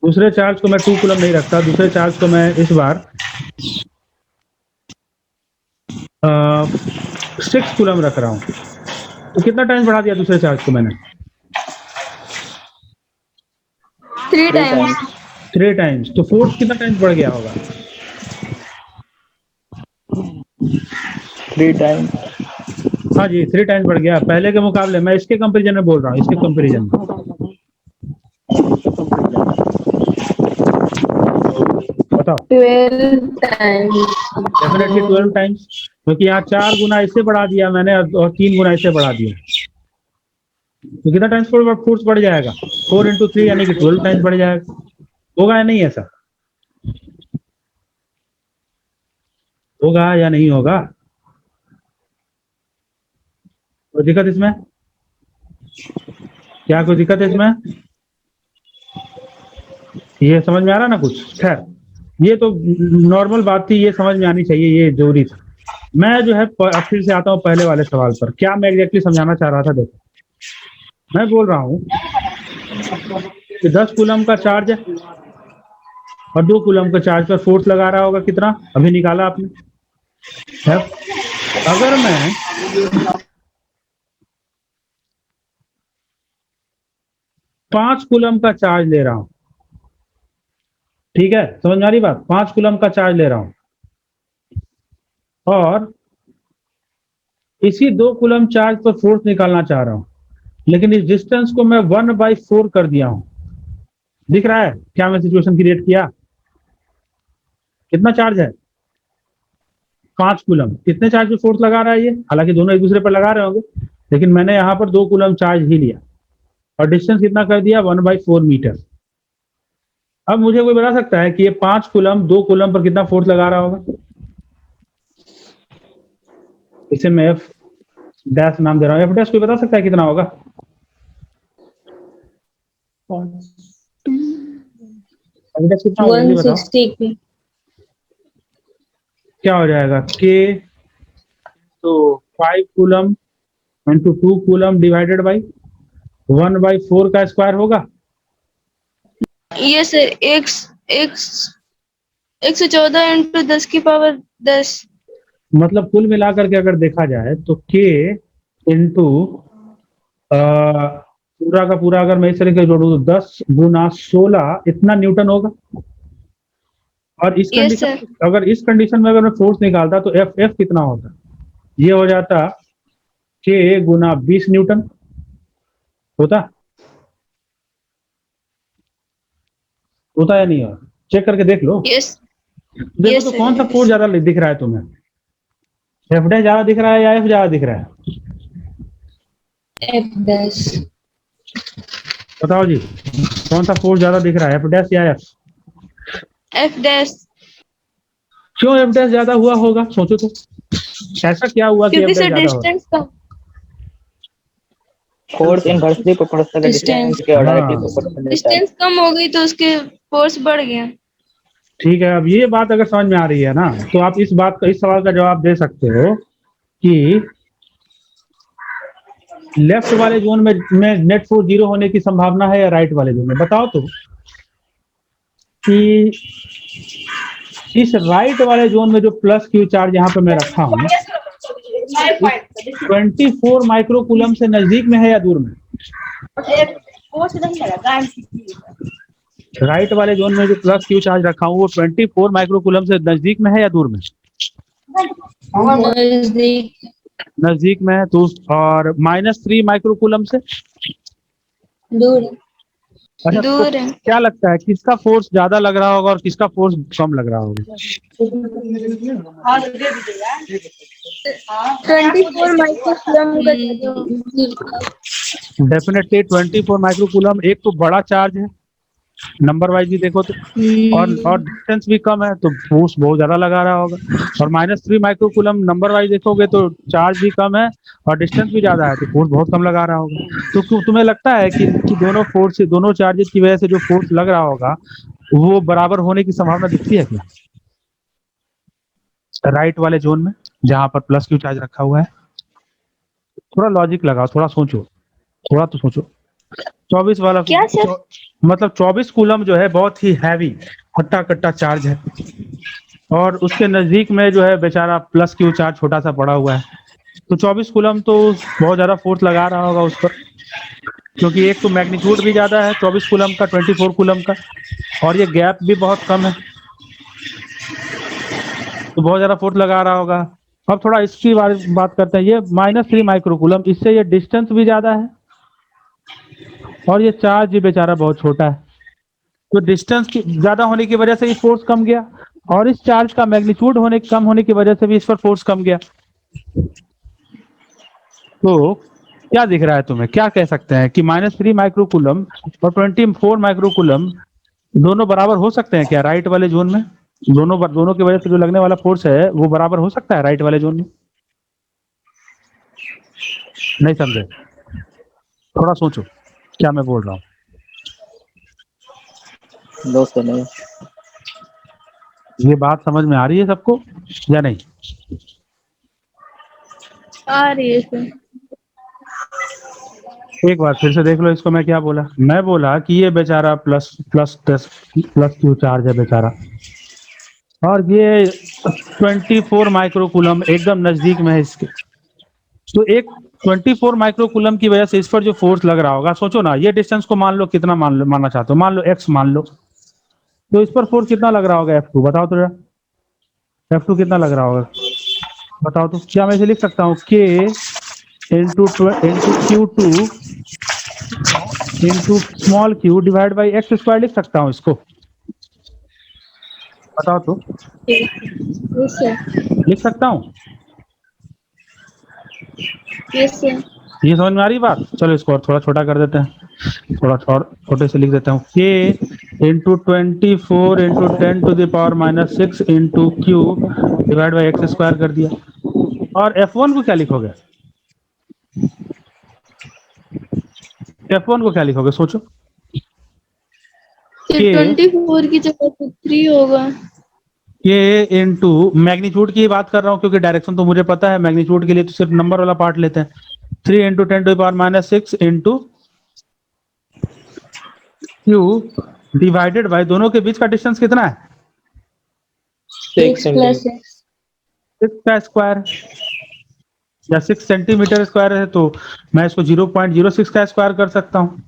दूसरे चार्ज को मैं 2 कूलम नहीं रखता, दूसरे चार्ज को मैं इस बार 6 कूलम रख रहा हूं, तो कितना टाइम बढ़ा दिया दूसरे चार्ज को मैंने? 3 टाइम्स। 3 टाइम्स। तो फोर्स कितना टाइम्स बढ़ गया होगा? 3 टाइम्स। हाँ जी, 3 टाइम्स बढ़ गया पहले के मुकाबले। मैं इसके कंपेरिजन में बोल रहा हूँ, इसके कंपेरिजन में। बताओ। 12 टाइम्स। Definitely 12 times. क्योंकि यहाँ 4 गुना इससे बढ़ा दिया मैंने और 3 गुना इससे बढ़ा दिया, तो कितना टाइम्स फोर्स बढ़ जाएगा? 4 इंटू 3 यानी कि 12 टाइम्स बढ़ जाएगा। होगा या नहीं ऐसा? होगा या नहीं होगा? कोई दिक्कत इसमें? क्या कोई दिक्कत है इसमें? ये समझ में आ रहा ना कुछ? खैर, ये तो नॉर्मल बात थी, ये समझ में आनी चाहिए, ये जरूरी था। मैं जो है अब फिर से आता हूँ पहले वाले सवाल पर। क्या मैं एग्जैक्टली समझाना चाह रहा था? देखो, मैं बोल रहा हूँ कि 10 कूलम का चार्ज है और 2 कूलम का चार्ज पर फोर्स लगा रहा होगा कितना? अभी निकाला आपने। अगर मैं 5 कूलम का चार्ज ले रहा हूं, ठीक है, समझ में आ रही बात? 5 कूलम का चार्ज ले रहा हूं और इसी 2 कूलम चार्ज पर फोर्स निकालना चाह रहा हूं, लेकिन इस डिस्टेंस को मैं 1/4 कर दिया हूं। दिख रहा है क्या मैं सिचुएशन क्रिएट किया? कितना चार्ज है? 5 कूलम। कितने चार्ज पे फोर्स लगा रहा है ये? हालांकि दोनों एक दूसरे पर लगा रहे होंगे, लेकिन मैंने यहां पर 2 कूलम चार्ज ही लिया और डिस्टेंस कितना कर दिया? 1/4 मीटर। अब मुझे कोई बता सकता है कि ये 5 कूलम 2 कूलम पर कितना फोर्स लगा रहा होगा? इसे मैं एफ डैश नाम दे रहा हूं। एफ डैश कोई बता सकता है कितना होगा? एफ डैश कितना होगा जल्दी बताओ। 160 क्या हो जाएगा? के तो 5 coulomb into 2 coulomb divided by 1/4 का स्क्वायर होगा। ये सर एक 114 इंटू 10 की पावर 10। मतलब कुल मिलाकर के अगर देखा जाए तो के इंटू पूरा का पूरा अगर मैं इस तरीके से जोड़ू तो 10 गुना 16 इतना न्यूटन होगा। और इस Yes, कंडीशन, अगर इस कंडीशन में अगर मैं फोर्स निकालता तो एफ एफ कितना होता? ये हो जाता के गुना 20 न्यूटन होता। होता या नहीं होता? चेक करके देख लो। यस देखो Yes, तो sir, कौन सा yes. फोर्स ज्यादा दिख रहा है तुम्हें? एफ डैश ज्यादा दिख रहा है या एफ ज्यादा दिख रहा है? F dash. बताओ जी, कौन सा फोर्स ज्यादा दिख रहा है, एफ डैश या एफ? F dash. क्यों एफ डैश ज्यादा हुआ होगा? सोचो तो, ऐसा क्या हुआ कि एफ क्योंकि डैश सर ज्यादा हो? डिस्टेंस का फोर्स इनवर्सली प्रोपोर्शनल डिस्टेंस के और डायरेक्टली प्रोपोर्शनल डिस्टेंस कम हो गई तो उसके फोर्स बढ़ गया। ठीक है, अब ये बात अगर समझ में आ रही है ना, तो आप इस बात का, इस सवाल का जवाब दे सकते हो कि लेफ्ट वाले जोन में नेट फोर्स 0 होने की संभावना है या राइट वाले जोन में? बताओ तो कि इस राइट वाले जोन में जो प्लस क्यू चार्ज यहाँ पे मैं रखा हूँ 24 माइक्रोकूलम से नजदीक में है या दूर में? राइट वाले जोन में जो प्लस क्यू चार्ज रखा हूँ वो 24 माइक्रोकूलम से नजदीक में है या दूर में? नजदीक। नजदीक में है। तो और -3 माइक्रोकूलम से? दूर अच्छा, तो दूर है। क्या लगता है किसका फोर्स ज्यादा लग रहा होगा और किसका फोर्स कम लग रहा होगा? 24 माइक्रोकूलम का डेफिनेटली 24 माइक्रोकूलम एक तो बड़ा चार्ज है नंबर वाइज भी देखो तो, और डिस्टेंस भी कम है तो फोर्स बहुत ज्यादा लगा रहा होगा। और -3 माइक्रोकूलम नंबर वाइज देखोगे तो चार्ज भी कम है और डिस्टेंस भी ज्यादा है तो फोर्स बहुत कम लगा रहा होगा। तो तुम्हें लगता है कि दोनों फोर्स, दोनों चार्जेस की वजह से जो फोर्स लग रहा होगा वो बराबर होने की संभावना दिखती है क्या राइट वाले जोन में जहां पर प्लस क्यू चार्ज रखा हुआ है? थोड़ा लॉजिक लगाओ, थोड़ा सोचो, थोड़ा तो सोचो। 24 वाला क्या सर? मतलब 24 कूलम जो है बहुत ही हैवी हट्टा कट्टा चार्ज है और उसके नजदीक में जो है बेचारा प्लस क्यू चार्ज छोटा सा पड़ा हुआ है। तो 24 कूलम तो बहुत ज्यादा फोर्स लगा रहा होगा उस पर, क्योंकि एक तो मैग्नीट्यूड भी ज्यादा है 24 कूलम का 24 कूलम का और ये गैप भी बहुत कम है, तो बहुत ज्यादा फोर्स लगा रहा होगा। अब थोड़ा इसकी बात करते हैं। ये -3 माइक्रोकूलम, इससे ये डिस्टेंस भी ज्यादा है और ये चार्ज भी बेचारा बहुत छोटा है। तो डिस्टेंस की ज्यादा होने की वजह से ये फोर्स कम गया और इस चार्ज का मैग्नीट्यूड कम होने की वजह से भी इस पर फोर्स कम गया। तो क्या दिख रहा है तुम्हें, क्या कह सकते हैं कि -3 माइक्रोकूलम और 24 माइक्रोकूलम दोनों बराबर हो सकते हैं क्या राइट वाले जोन में? दोनों की वजह से जो लगने वाला फोर्स है वो बराबर हो सकता है राइट वाले जोन में? नहीं समझे? थोड़ा सोचो क्या मैं बोल रहा हूँ। दोस्तों नहीं। ये बात समझ में आ रही है सबको या नहीं? आ रही है सर। एक बार फिर से देख लो इसको, मैं क्या बोला? मैं बोला कि ये बेचारा प्लस क्यू चार्ज है बेचारा, और ये 24 माइक्रोकूलम एकदम नजदीक में है इसके। तो एक 24 माइक्रोकूलम की वजह से इस पर जो फोर्स लग रहा होगा, सोचो ना, ये डिस्टेंस को मान लो, कितना मानना चाहते हो, मान लो x मान लो, तो इस पर फोर्स कितना लग रहा होगा F2? बताओ तो जरा, F2 कितना लग रहा होगा बताओ तो। क्या मैं इसे लिख सकता हूँ K into Q2 into small q divide by x square लिख सकता हूँ इसको? बताओ तो, यस सर। लिख सकता हूँ? Yes sir. ये समझ में आ रही बात? चलो इसको और थोड़ा छोटा कर देते हैं, थोड़ा और छोटे से लिख देता हूँ। K into 24 into 10⁻⁻6 into Q divide by x square कर दिया। और F1 को क्या लिखोगे? F1 को क्या लिखोगे सोचो? सर 24 की जगह तो 3 होगा। K इंटू मैग्नीट्यूड की बात कर रहा हूँ क्योंकि डायरेक्शन तो मुझे पता है, मैग्नीट्यूड के लिए तो सिर्फ नंबर वाला पार्ट लेते हैं। 3 into 10⁻⁻6 into Q divided by, दोनों के बीच का डिस्टेंस कितना है? 6 प्लस सेंटीमीटर। 6 का स्क्वायर या 6 सेंटीमीटर स्क्वायर है, तो मैं इसको 0.06 का स्क्वायर कर सकता हूँ।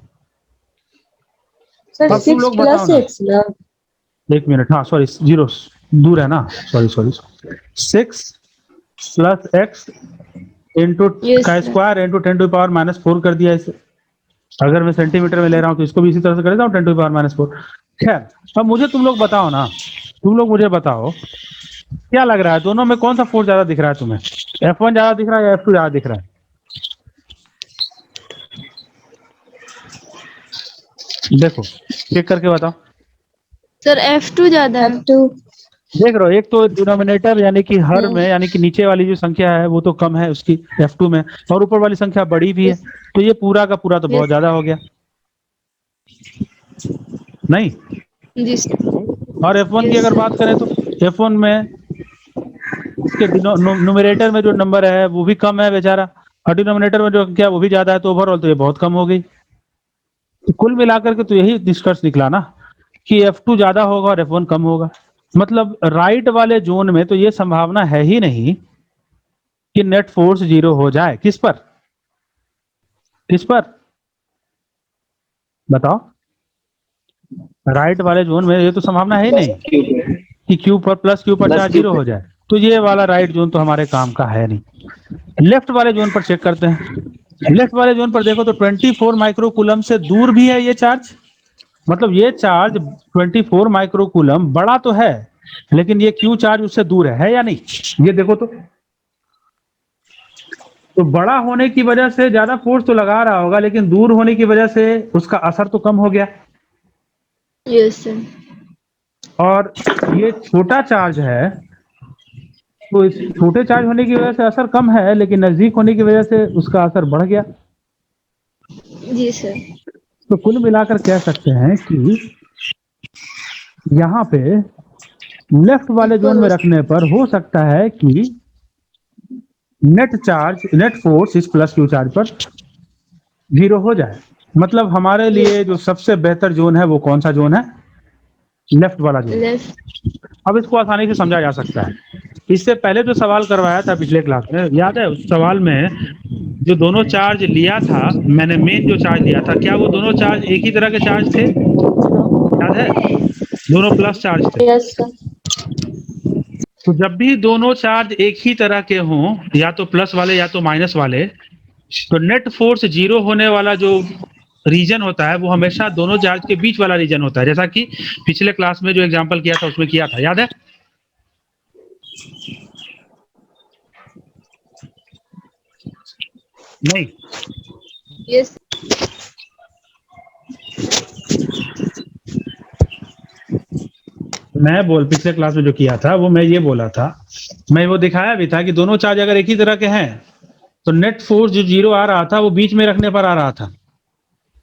सर अब तुम 6 लोग बताओ प्लस ना। एक्स ना। एक मिनट, हाँ सॉरी, जीरो दूर है ना, sorry 6 plus x into Yes, का sir. स्क्वायर इंटू 10⁻⁻4 कर दिया इसे। अगर मैं सेंटीमीटर में ले रहा हूँ तो इसको भी इसी तरह से कर देता हूँ 10⁻⁻4। खैर, अब मुझे तुम लोग बताओ ना, तुम लोग मुझे बताओ क्या लग रहा है दोनों में कौन सा फोर्स ज्यादा दिख रहा है तुम्हें? F1 ज्यादा दिख रहा है या F2 ज्यादा दिख रहा है? देखो चेक करके बताओ। सर F2 ज्यादा है। F2। देख रहे हो, एक तो डिनोमिनेटर यानी कि हर में, यानी कि नीचे वाली जो संख्या है वो तो कम है उसकी F2 में, और ऊपर वाली संख्या बड़ी भी है, तो ये पूरा का पूरा तो बहुत ज्यादा हो गया नहीं? जी सर। और F1 की अगर बात करें तो F1 में इसके न्यूमरेटर में जो नंबर है वो भी कम है बेचारा, और डिनोमिनेटर में जो संख्या वो भी ज्यादा है, तो ओवरऑल तो ये बहुत कम हो गई। तो कुल मिलाकर के तो यही निष्कर्ष निकला ना कि F2 ज्यादा होगा और F1 कम होगा। मतलब राइट वाले जोन में तो ये संभावना है ही नहीं कि नेट फोर्स 0 हो जाए। किस पर? किस पर बताओ? राइट वाले जोन में ये तो संभावना है ही नहीं कि Q पर प्लस Q पर चार्ज 0 हो जाए, तो ये वाला राइट जोन तो हमारे काम का है नहीं। लेफ्ट वाले जोन पर चेक करते हैं। लेफ्ट वाले जोन पर देखो तो 24 माइक्रोकूलम से दूर भी है ये चार्ज, मतलब ये चार्ज 24 माइक्रोकूलम बड़ा तो है, लेकिन ये Q चार्ज उससे दूर है या नहीं? ये देखो तो बड़ा होने की वजह से ज्यादा फोर्स तो लगा रहा होगा, लेकिन दूर होने की वजह से उसका असर तो कम हो गया। Yes sir. और ये छोटा चार्ज है, तो इस छोटे चार्ज होने की वजह से असर कम है, लेकिन नजदीक होने की वजह से उसका असर बढ़ गया। जी सर। तो कुल मिलाकर कह सकते हैं कि यहाँ पे लेफ्ट वाले जोन में रखने पर हो सकता है कि नेट फोर्स इस प्लस क्यू चार्ज पर 0 हो जाए। मतलब हमारे लिए जो सबसे बेहतर जोन है वो कौन सा जोन है? लेफ्ट वाला जोन। लेफ्ट। अब इसको आसानी से समझा जा सकता है। इससे पहले जो सवाल करवाया था पिछले क्लास में, याद है? उस सवाल में जो दोनों चार्ज लिया था मैंने, मेन जो चार्ज लिया था, क्या वो दोनों चार्ज एक ही तरह के चार्ज थे? याद है? दोनों प्लस चार्ज थे। Yes sir. तो जब भी दोनों चार्ज एक ही तरह के हों, या तो प्लस वाले या तो माइनस वाले, तो नेट फोर्स 0 होने वाला जो रीजन होता है वो हमेशा दोनों चार्ज के बीच वाला रीजन होता है, जैसा कि पिछले क्लास में जो एग्जांपल किया था उसमें किया था, याद है? नहीं, यस पिछले क्लास में जो किया था वो मैं ये बोला था, मैं वो दिखाया भी था कि दोनों चार्ज अगर एक ही तरह के हैं तो नेट फोर्स जो 0 आ रहा था वो बीच में रखने पर आ रहा था।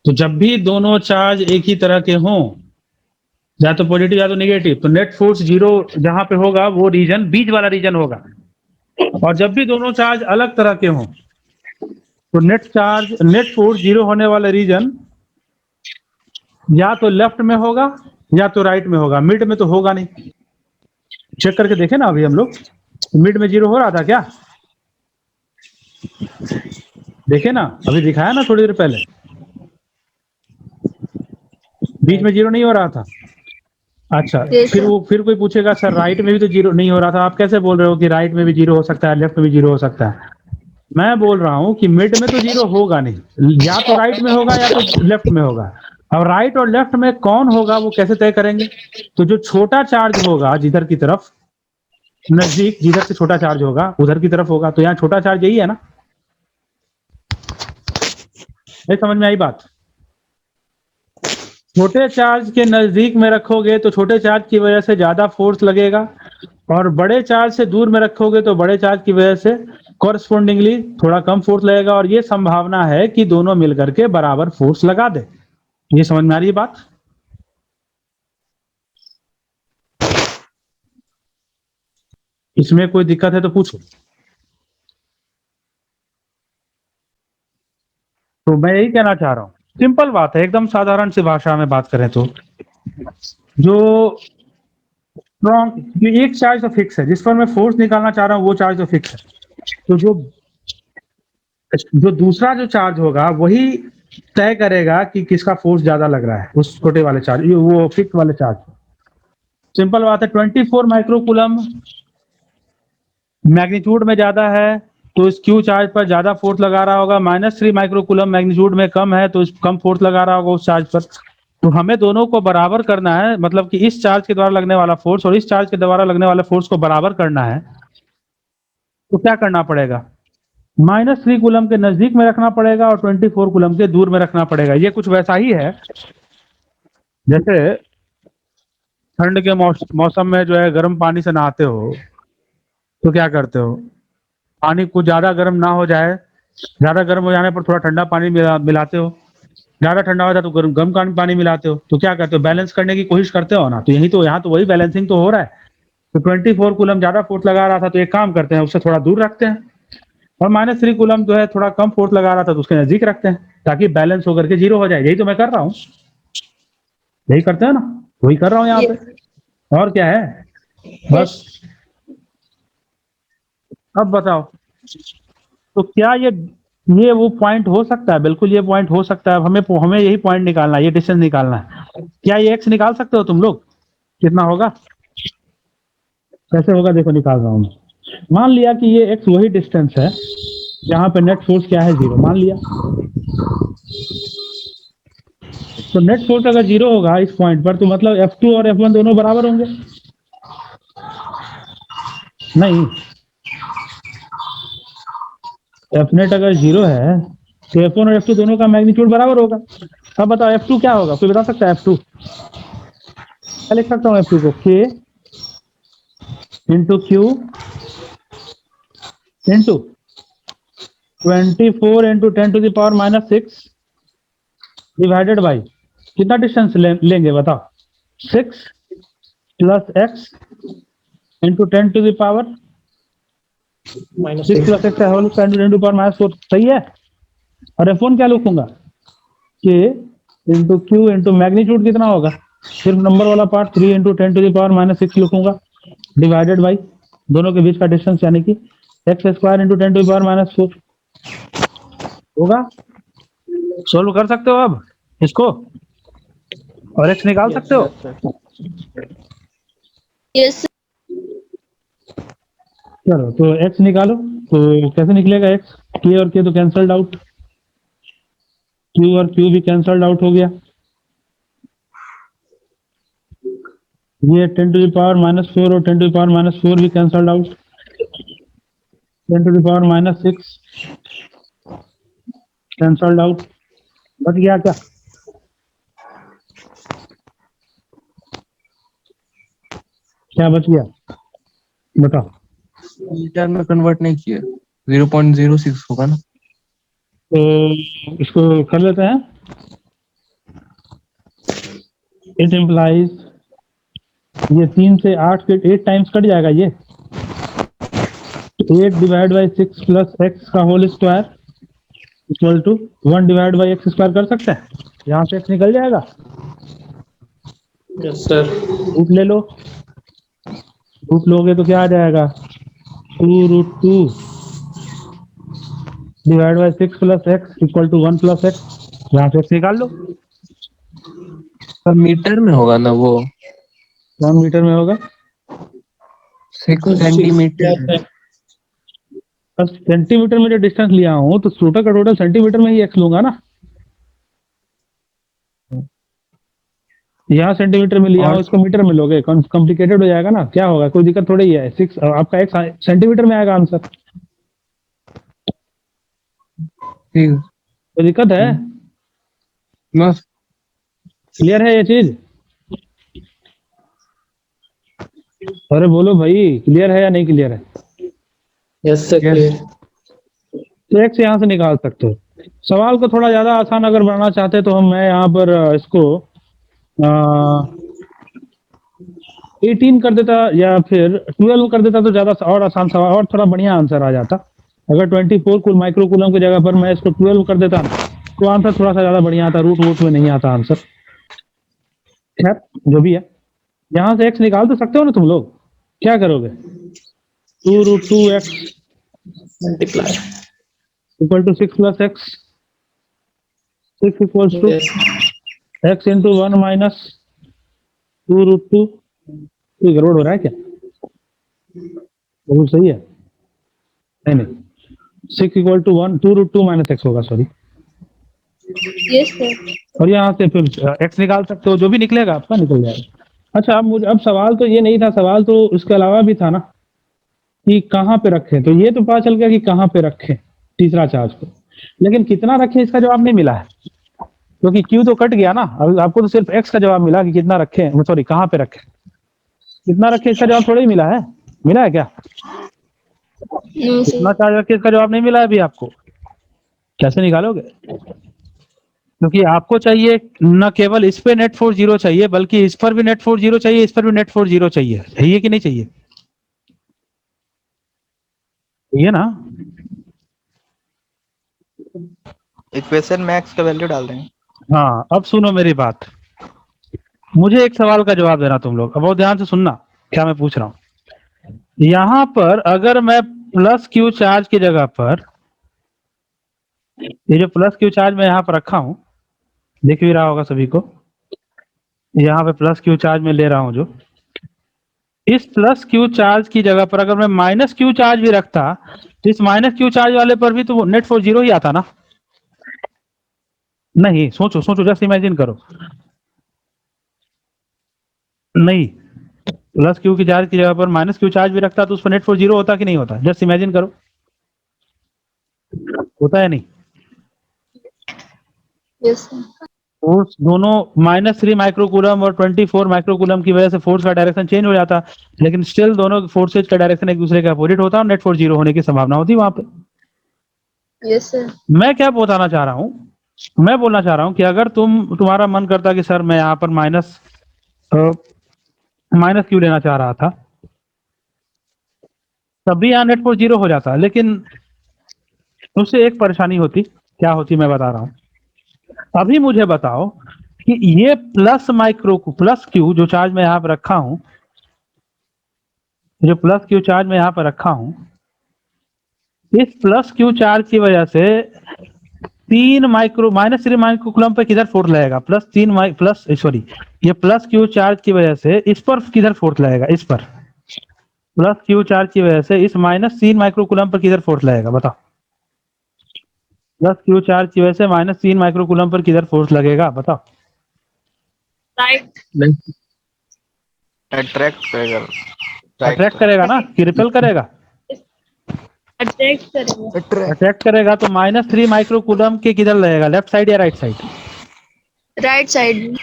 तो जब भी दोनों चार्ज एक ही तरह के हों, या तो पॉजिटिव या तो नेगेटिव, तो नेट फोर्स 0 जहां पे होगा वो रीजन बीच वाला रीजन होगा। और जब भी दोनों चार्ज अलग तरह के हों तो नेट फोर्स 0 होने वाला रीजन या तो लेफ्ट में होगा या तो राइट में होगा, मिड में तो होगा नहीं। चेक करके देखे ना अभी हम लोग, मिड में 0 हो रहा था क्या? देखे ना, अभी दिखाया ना थोड़ी देर पहले, बीच में 0 नहीं हो रहा था। अच्छा, Yes, फिर sir. वो फिर कोई पूछेगा सर राइट में भी तो 0 नहीं हो रहा था, आप कैसे बोल रहे हो कि राइट में भी 0 हो सकता है, लेफ्ट में भी 0 हो सकता है? मैं बोल रहा हूं कि मिड में तो 0 होगा नहीं, या तो राइट में होगा या तो लेफ्ट में होगा। अब राइट और लेफ्ट में कौन होगा वो कैसे तय करेंगे? तो जो छोटा चार्ज होगा जिधर की तरफ नजदीक, जिधर से छोटा चार्ज होगा उधर की तरफ होगा। तो यहाँ छोटा चार्ज यही है ना? नहीं समझ में आई बात? छोटे चार्ज के नजदीक में रखोगे तो छोटे चार्ज की वजह से ज्यादा फोर्स लगेगा, और बड़े चार्ज से दूर में रखोगे तो बड़े चार्ज की वजह से कॉरस्पॉन्डिंगली थोड़ा कम फोर्स लगेगा, और ये संभावना है कि दोनों मिलकर के बराबर फोर्स लगा दे। ये समझ में आ रही है बात? इसमें कोई दिक्कत है तो पूछो। तो मैं यही कहना चाह रहा हूं, सिंपल बात है, एकदम साधारण सी भाषा में बात करें तो जो स्ट्रॉन्ग, एक चार्ज तो फिक्स है, जिस पर मैं फोर्स निकालना चाह रहा हूं वो चार्ज तो फिक्स है। तो जो जो दूसरा जो चार्ज होगा वही तय करेगा कि किसका फोर्स ज्यादा लग रहा है, उस छोटे वाले चार्ज, वो फिक्स वाले चार्ज। सिंपल बात है, 24 माइक्रोकूलम मैग्नीट्यूड में ज्यादा है तो इस क्यू चार्ज पर ज्यादा फोर्स लगा रहा होगा, -3 माइक्रोकूलम मैग्नीट्यूड में कम है तो इस कम फोर्स लगा रहा होगा उस चार्ज पर। तो हमें दोनों को बराबर करना है, मतलब कि इस चार्ज के द्वारा लगने वाला फोर्स और इस चार्ज के द्वारा लगने वाले फोर्स को बराबर करना है। तो क्या करना पड़ेगा? -3 कूलम के नजदीक में रखना पड़ेगा और 24 कूलम के दूर में रखना पड़ेगा। ये कुछ वैसा ही है जैसे ठंड के मौसम में जो है गर्म पानी से नहाते हो तो क्या करते हो, पानी कुछ ज्यादा गर्म ना हो जाए, ज्यादा गर्म हो जाने पर थोड़ा ठंडा पानी मिलाते हो, ज्यादा ठंडा हो जाए तो गर्म गर्म पानी मिलाते हो। तो क्या करते हो, बैलेंस करने की कोशिश करते हो ना। तो यही तो, यहाँ तो वही बैलेंसिंग तो हो रहा है। तो 24 कूलम ज्यादा फोर्स लगा रहा था तो एक काम करते हैं, उससे थोड़ा दूर रखते हैं, और -3 कूलम जो है थोड़ा कम फोर्स लगा रहा था तो उसके नजदीक रखते हैं, ताकि बैलेंस होकर के 0 हो जाए। यही तो मैं कर रहा हूँ, यही करते हैं ना, वही कर रहा हूँ यहाँ पे, और क्या है बस। अब बताओ, तो क्या ये वो पॉइंट हो सकता है? बिल्कुल ये पॉइंट हो सकता है। हमें यही पॉइंट निकालना है, ये डिस्टेंस निकालना है। क्या ये x निकाल सकते हो तुम लोग? कितना होगा, कैसे होगा, देखो निकाल रहा हूँ। मान लिया कि ये x वही डिस्टेंस है जहां पे नेट फोर्स क्या है, 0 मान लिया। तो नेट फोर्स अगर 0 होगा इस पॉइंट पर, तो मतलब F2 और F1 दोनों बराबर होंगे? नहीं, F नेट अगर 0 है तो F1 और F2 दोनों का मैग्नीट्यूड बराबर होगा। अब बताओ F2 क्या होगा, कोई बता सकता है? F2 क्या लिख सकता हूँ? F2 को K into Q into 24 into 10⁻⁻6 divided by, कितना डिस्टेंस लेंगे बताओ? 6 plus x into 10⁻6 plus x whole square into ⁻4, सही है। और F1 क्या लिखूंगा? K into Q into magnitude कितना होगा, सिर्फ नंबर वाला पार्ट 3 इंटू 10⁻6 लिखूंगा, डिवाइडेड बाई दोनों के बीच का डिस्टेंस यानी कि x² इंटू 10⁻4 होगा। सोल्व कर सकते हो अब इसको, और x निकाल सकते हो? यस चलो तो x निकालो, तो कैसे निकलेगा x? k और k तो कैंसल्ड आउट, q और q भी कैंसल्ड आउट हो गया, ये 10⁻⁻4 और 10⁻⁻4 भी कैंसल्ड आउट, 10⁻⁻6 कैंसल्ड आउट, बच गया क्या? क्या बच गया बताओ। मीटर में कन्वर्ट नहीं किया, 0.06 होगा ना। तो इसको कर लेते हैं। इट इम्प्लाइज ये 3 से 8 के 8 टाइम्स कट जाएगा ये 8 डिवाइड बाई 6 प्लस एक्स का whole square equal to 1 divide by x square कर सकते हैं। यहाँ से एक्स निकल जाएगा, यस सर। रूट ले लो, रूट लोगे तो क्या आ जाएगा 2√2 divide by 6 plus x equal to 1 plus x. यहाँ से एक्स निकाल लो। पर मीटर में होगा ना वो, कौन मीटर में होगा? 6 सेंटीमीटर। बस सेंटीमीटर में जो डिस्टेंस लिया हूँ तो टोटल का टोटल सेंटीमीटर में ही एक्स लूंगा ना। यहाँ सेंटीमीटर में लिया और हूँ, इसको मीटर में लोगे कॉम्प्लिकेटेड हो जाएगा ना। क्या होगा, कोई दिक्कत थोड़ी है। 6 आपका एक्स सेंटीमीटर में आएगा आंसर, ठीक कोई दिक्कत है? बस। क्लियर है ये चीज? अरे बोलो भाई, क्लियर है या नहीं क्लियर है? Yes sir Yes. क्लियर। तो एक्स यहाँ से निकाल सकते हो। सवाल को थोड़ा ज्यादा आसान अगर बनाना चाहते तो मैं यहाँ पर इसको 18 कर देता या फिर 12 कर देता तो ज्यादा और आसान सवाल और थोड़ा बढ़िया आंसर आ जाता। अगर 24 माइक्रो कूलम की जगह पर मैं इसको 12 कर देता तो आंसर थोड़ा सा ज्यादा बढ़िया आता, रूट में नहीं आता आंसर। खैर जो भी है, यहाँ से एक्स निकाल तो सकते हो ना तुम लोग। क्या करोगे 2√2x multiply. Equal to 6 plus x, 6 equals to yes x into 1 minus 2√2। कोई गड़बड़ हो रहा है क्या? बिल्कुल सही है। नहीं नहीं 6 इक्वल टू 1 2√2 माइनस एक्स होगा, सॉरी। Yes sir. और यहाँ से फिर x निकाल सकते हो, जो भी निकलेगा आपका निकल जाएगा। अच्छा अब सवाल तो ये नहीं था, सवाल तो इसके अलावा भी था ना कि कहाँ पे रखें। तो ये तो पता चल गया कि कहाँ पे रखें तीसरा चार्ज को, लेकिन कितना रखें इसका जवाब नहीं मिला है, क्योंकि क्यू तो कट गया ना। अब आपको तो सिर्फ एक्स का जवाब मिला कि कितना रखें, सॉरी कहाँ पे रखें, कितना रखें इसका जवाब थोड़ा ही मिला है। मिला है क्या? नो कितना सर। चार्ज रखें इसका जवाब नहीं मिला है अभी आपको। कैसे निकालोगे? क्योंकि आपको चाहिए न केवल इस पे नेट फोर्स 0 चाहिए, बल्कि इस पर भी नेट फोर्स 0 चाहिए, इस पर भी नेट फोर्स 0 चाहिए। चाहिए कि नहीं चाहिए? ये ना इक्वेशन में एक्स का वैल्यू डाल देंगे। हाँ अब सुनो मेरी बात, मुझे एक सवाल का जवाब देना तुम लोग। अब बहुत ध्यान से सुनना क्या मैं पूछ रहा हूं। यहां पर अगर मैं प्लस क्यू चार्ज की जगह पर, ये जो प्लस क्यू चार्ज मैं यहां पर रखा हूं, दिख भी रहा होगा सभी को, यहां पे प्लस क्यू चार्ज में ले रहा हूं जो, इस प्लस क्यू चार्ज की जगह पर अगर मैं माइनस क्यू चार्ज भी रखता तो इस माइनस क्यू चार्ज वाले पर भी तो नेट फोर्स 0 ही आता ना। नहीं सोचो सोचो, जस्ट इमेजिन करो। नहीं, प्लस क्यू की चार्ज की जगह पर माइनस क्यू चार्ज भी रखता तो उस पर नेट फोर्स 0 होता कि नहीं होता? जस्ट इमेजिन करो, होता है नहीं? Yes sir. फोर्स दोनों -3 माइक्रोकूलम और 24 माइक्रोकूलम की वजह से फोर्स का डायरेक्शन चेंज हो जाता, लेकिन स्टिल दोनों फोर्सेज का डायरेक्शन एक दूसरे के अपोजिट होता और नेट फोर्स 0 होने की संभावना होती वहां पे। Yes sir. मैं क्या बताना चाह रहा हूं, मैं बोलना चाह रहा हूं कि अगर तुम्हारा मन करता कि सर मैं यहां पर माइनस क्यू लेना चाह रहा था, तब भी यहाँ नेट फोर्स 0 हो जाता, लेकिन उससे एक परेशानी होती। क्या होती मैं बता रहा हूं। अभी मुझे बताओ कि ये प्लस क्यू जो चार्ज मैं यहां पर रखा हूं, जो प्लस क्यू चार्ज मैं यहां पर रखा हूं, इस प्लस क्यू चार्ज की वजह से -3 माइक्रोकूलम पे किधर फोर्स लगेगा? ये प्लस क्यू चार्ज की वजह से इस पर किधर फोर्स लगेगा? इस पर प्लस क्यू चार्ज की वजह से इस -3 माइक्रोकूलम पर किधर फोर्स लगेगा बताओ? प्लस क्यू चार्ज की वजह से -3 माइक्रोकूलम पर किधर फोर्स लगेगा बताओ? राइट। अट्रैक्ट करेगा अट्रैक्ट करेगा ना कि रिपेल करेगा? अट्रैक्ट करेगा। अट्रैक्ट करेगा तो -3 माइक्रो कूलम के किधर लगेगा, लेफ्ट साइड या राइट साइड? Right side.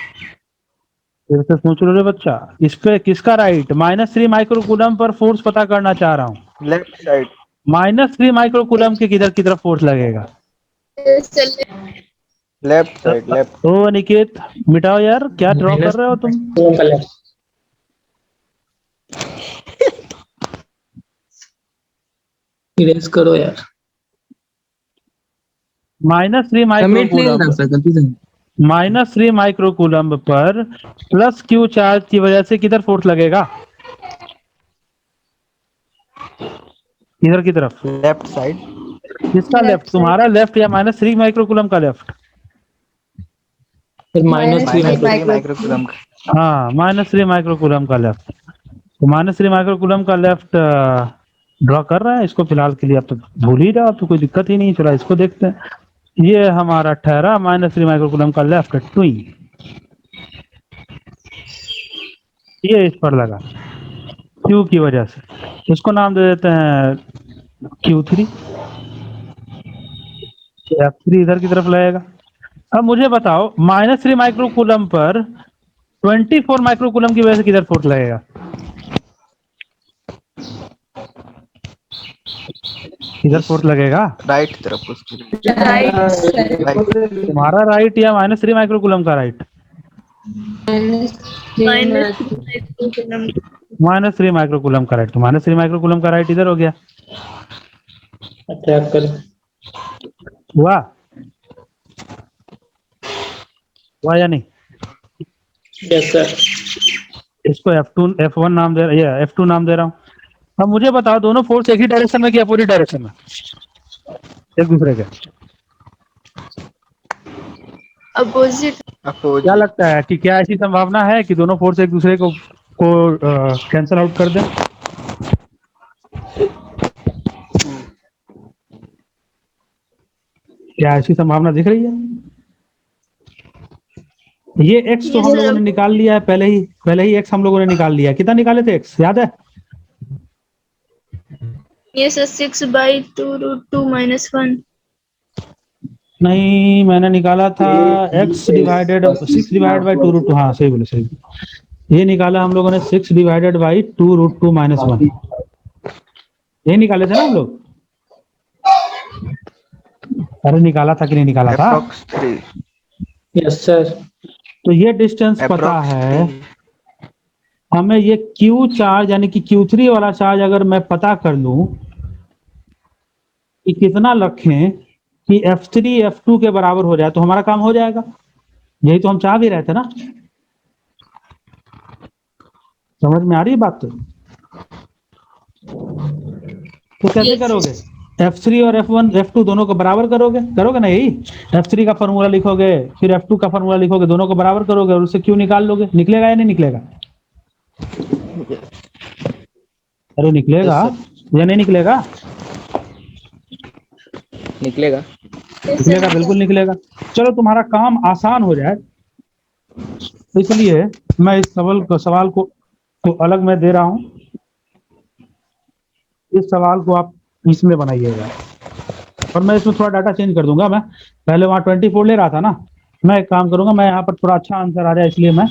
फिर से सोच लो रे बच्चा, इस पे किसका right? -3 micro coulomb per force पता करना चाह रहा हूँ। Left side. -3 माइक्रो कूलम के किधर की तरफ फोर्स लगेगा? Left side left. ओ अनिकेत मिटाओ यार, क्या ड्रॉ कर रहे हो तुम? कूलम का लेफ्ट। इरेज करो यार। -3 माइक्रो कमिट नहीं कूलम, कर सकती थी। -3 micro coulomb per plus Q charge की वजह से किधर फोर्स लगेगा? किधर की तरफ? Left side. किसका लेफ्ट? तुम्हारा लेफ्ट या -3 माइक्रो कूलम का लेफ्ट? फिर -3 -3 माइक्रो कूलम। हाँ, -3 माइक्रो कूलम का लेफ्ट। तो -3 माइक्रो कूलम का लेफ्ट ड्रॉ कर रहा है इसको फिलहाल के लिए। अब तो भूल ही रहा, अब तो कोई दिक्कत ही नहीं। चला इसको देखते हैं। ये हमारा ठहरा -3 माइक्रो कूलम का लेफ्ट ट्विन, ये इस पर लगा Q की वजह से। इसको नाम दे देते हैं Q3। F3 इधर की तरफ लगेगा। अब मुझे बताओ, -3 micro coulomb per 24 micro coulomb की वजह से किधर फोर्स लगेगा? किधर फोर्स लगेगा? राइट तरफ उसकी। तुम्हारा राइट या -3 माइक्रो कूलम का राइट? -3 माइक्रो कूलम का राइट। तो -3 माइक्रो कूलम का राइट इधर हो गया। अट्रैक्ट कर। हुआ? हुआ या नहीं? Yes sir. इसको F1 नाम दे, या F2 नाम दे रहा हूँ। अब मुझे बताओ, दोनों फोर्स एक ही डायरेक्शन में कि अपोजिट डायरेक्शन में? एक दूसरे के अपोजिट। क्या लगता है कि क्या ऐसी संभावना है कि दोनों फोर्स एक दूसरे को कैंसल आउट कर दें? क्या ऐसी संभावना दिख रही है? ये x तो हम लोगों ने निकाल लिया है पहले ही x हम लोगों ने निकाल लिया है। कितना निकाले थे x, याद है? ये सर 6/2√2 -1। नहीं, मैंने निकाला था x डिवाइडेड 6 डिवाइडेड बाई 2√2। हाँ सही बोले, सही। ये निकाला हम लोगों ने 6 डिवाइडेड बाई 2√2 -1। ये निकाले थे ना हम लोग? अरे निकाला था कि नहीं निकाला था? Yes sir. तो ये डिस्टेंस पता है हमें। ये Q चार्ज यानी कि Q3 वाला चार्ज अगर मैं पता कर लूं कि कितना रखें कि F3 F2 के बराबर हो जाए तो हमारा काम हो जाएगा। यही तो हम चाह भी रहे थे ना। समझ में आ रही है बात? तो कैसे करोगे? F3 और F1 F2 दोनों को बराबर करोगे ना? यही F3 का फॉर्मूला लिखोगे, फिर F2 का फॉर्मूला लिखोगे, दोनों को बराबर करोगे और उससे Q निकाल लोगे। निकलेगा या नहीं निकलेगा? अरे निकलेगा या नहीं निकलेगा? निकलेगा। निकलेगा, बिल्कुल निकलेगा। चलो तुम्हारा काम आसान हो जाए इसलिए मैं इस सवाल को अलग मैं दे रहा हूं। इस सवाल को आप इसमें बनाइएगा और मैं इसमें थोड़ा डाटा चेंज कर दूंगा। मैं पहले वहां 24 ले रहा था ना, मैं एक काम करूंगा, मैं यहाँ पर थोड़ा अच्छा आंसर आ रहा है इसलिए मैं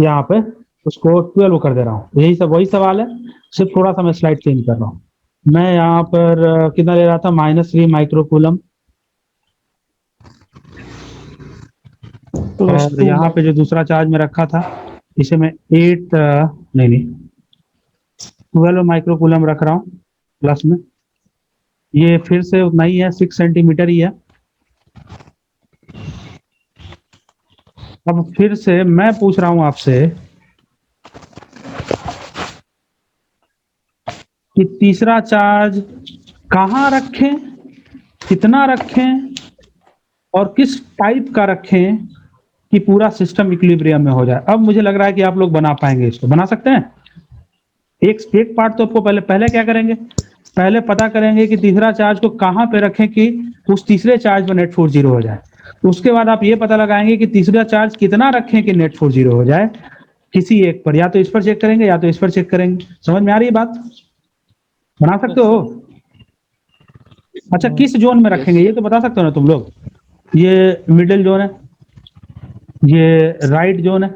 यहाँ पे उसको 12 कर दे रहा हूँ। यही सब वही सवाल है, सिर्फ थोड़ा सा मैं स्लाइड चेंज कर रहा हूँ। मैं यहाँ पर कितना ले रहा था? -3 माइक्रो कूलम। और यहाँ पे जो दूसरा चार्ज में रखा था इसे मैं 12 माइक्रो कूलम रख रहा हूँ प्लस में। ये फिर से उतना ही है, 6 सेंटीमीटर ही है। अब फिर से मैं पूछ रहा हूं आपसे कि तीसरा चार्ज कहां रखें, कितना रखें और किस टाइप का रखें कि पूरा सिस्टम इक्विलिब्रियम में हो जाए। अब मुझे लग रहा है कि आप लोग बना पाएंगे इसको। बना सकते हैं? एक पार्ट तो आपको पहले क्या करेंगे? पहले पता करेंगे कि तीसरा चार्ज को कहां पे रखें कि उस तीसरे चार्ज पर नेट फोर्स 0 हो जाए। उसके बाद आप ये पता लगाएंगे कि तीसरा चार्ज कितना रखें कि नेट फोर्स 0 हो जाए। किसी एक पर, या तो इस पर चेक करेंगे या तो इस पर चेक करेंगे। समझ में आ रही है बात? बना सकते हो? अच्छा, किस जोन में रखेंगे ये तो बता सकते हो ना तुम लोग? ये मिडिल जोन है, ये राइट जोन है,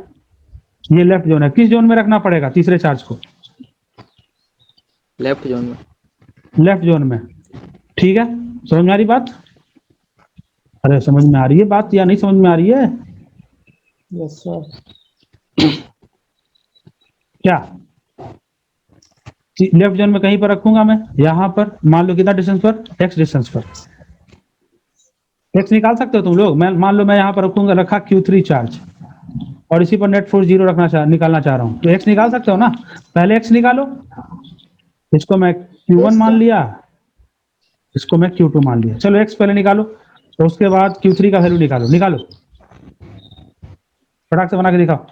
ये लेफ्ट जोन है। किस जोन में रखना पड़ेगा तीसरे चार्ज को? लेफ्ट जोन में। लेफ्ट जोन में, ठीक है। समझ में आ रही बात? अरे समझ में आ रही है बात या नहीं समझ में आ रही है? Yes sir. क्या लेफ्ट जोन में कहीं पर रखूंगा मैं? यहां पर मान लो कितना डिस्टेंस पर? x डिस्टेंस पर। x निकाल सकते हो तुम लोग? मैं मान लो मैं यहां पर रखूंगा, रखा Q3 चार्ज और इसी पर नेट फोर्स 0 निकालना चाह रहा हूं, तो x निकाल सकते हो ना? पहले x निकालो, इसको मैं Q1 मान लिया, इसको मैं Q2 मान लिया। चलो x पहले निकालो, तो उसके बाद Q3 का वैल्यू निकालो। निकालो, फटाक से बना के दिखाओ।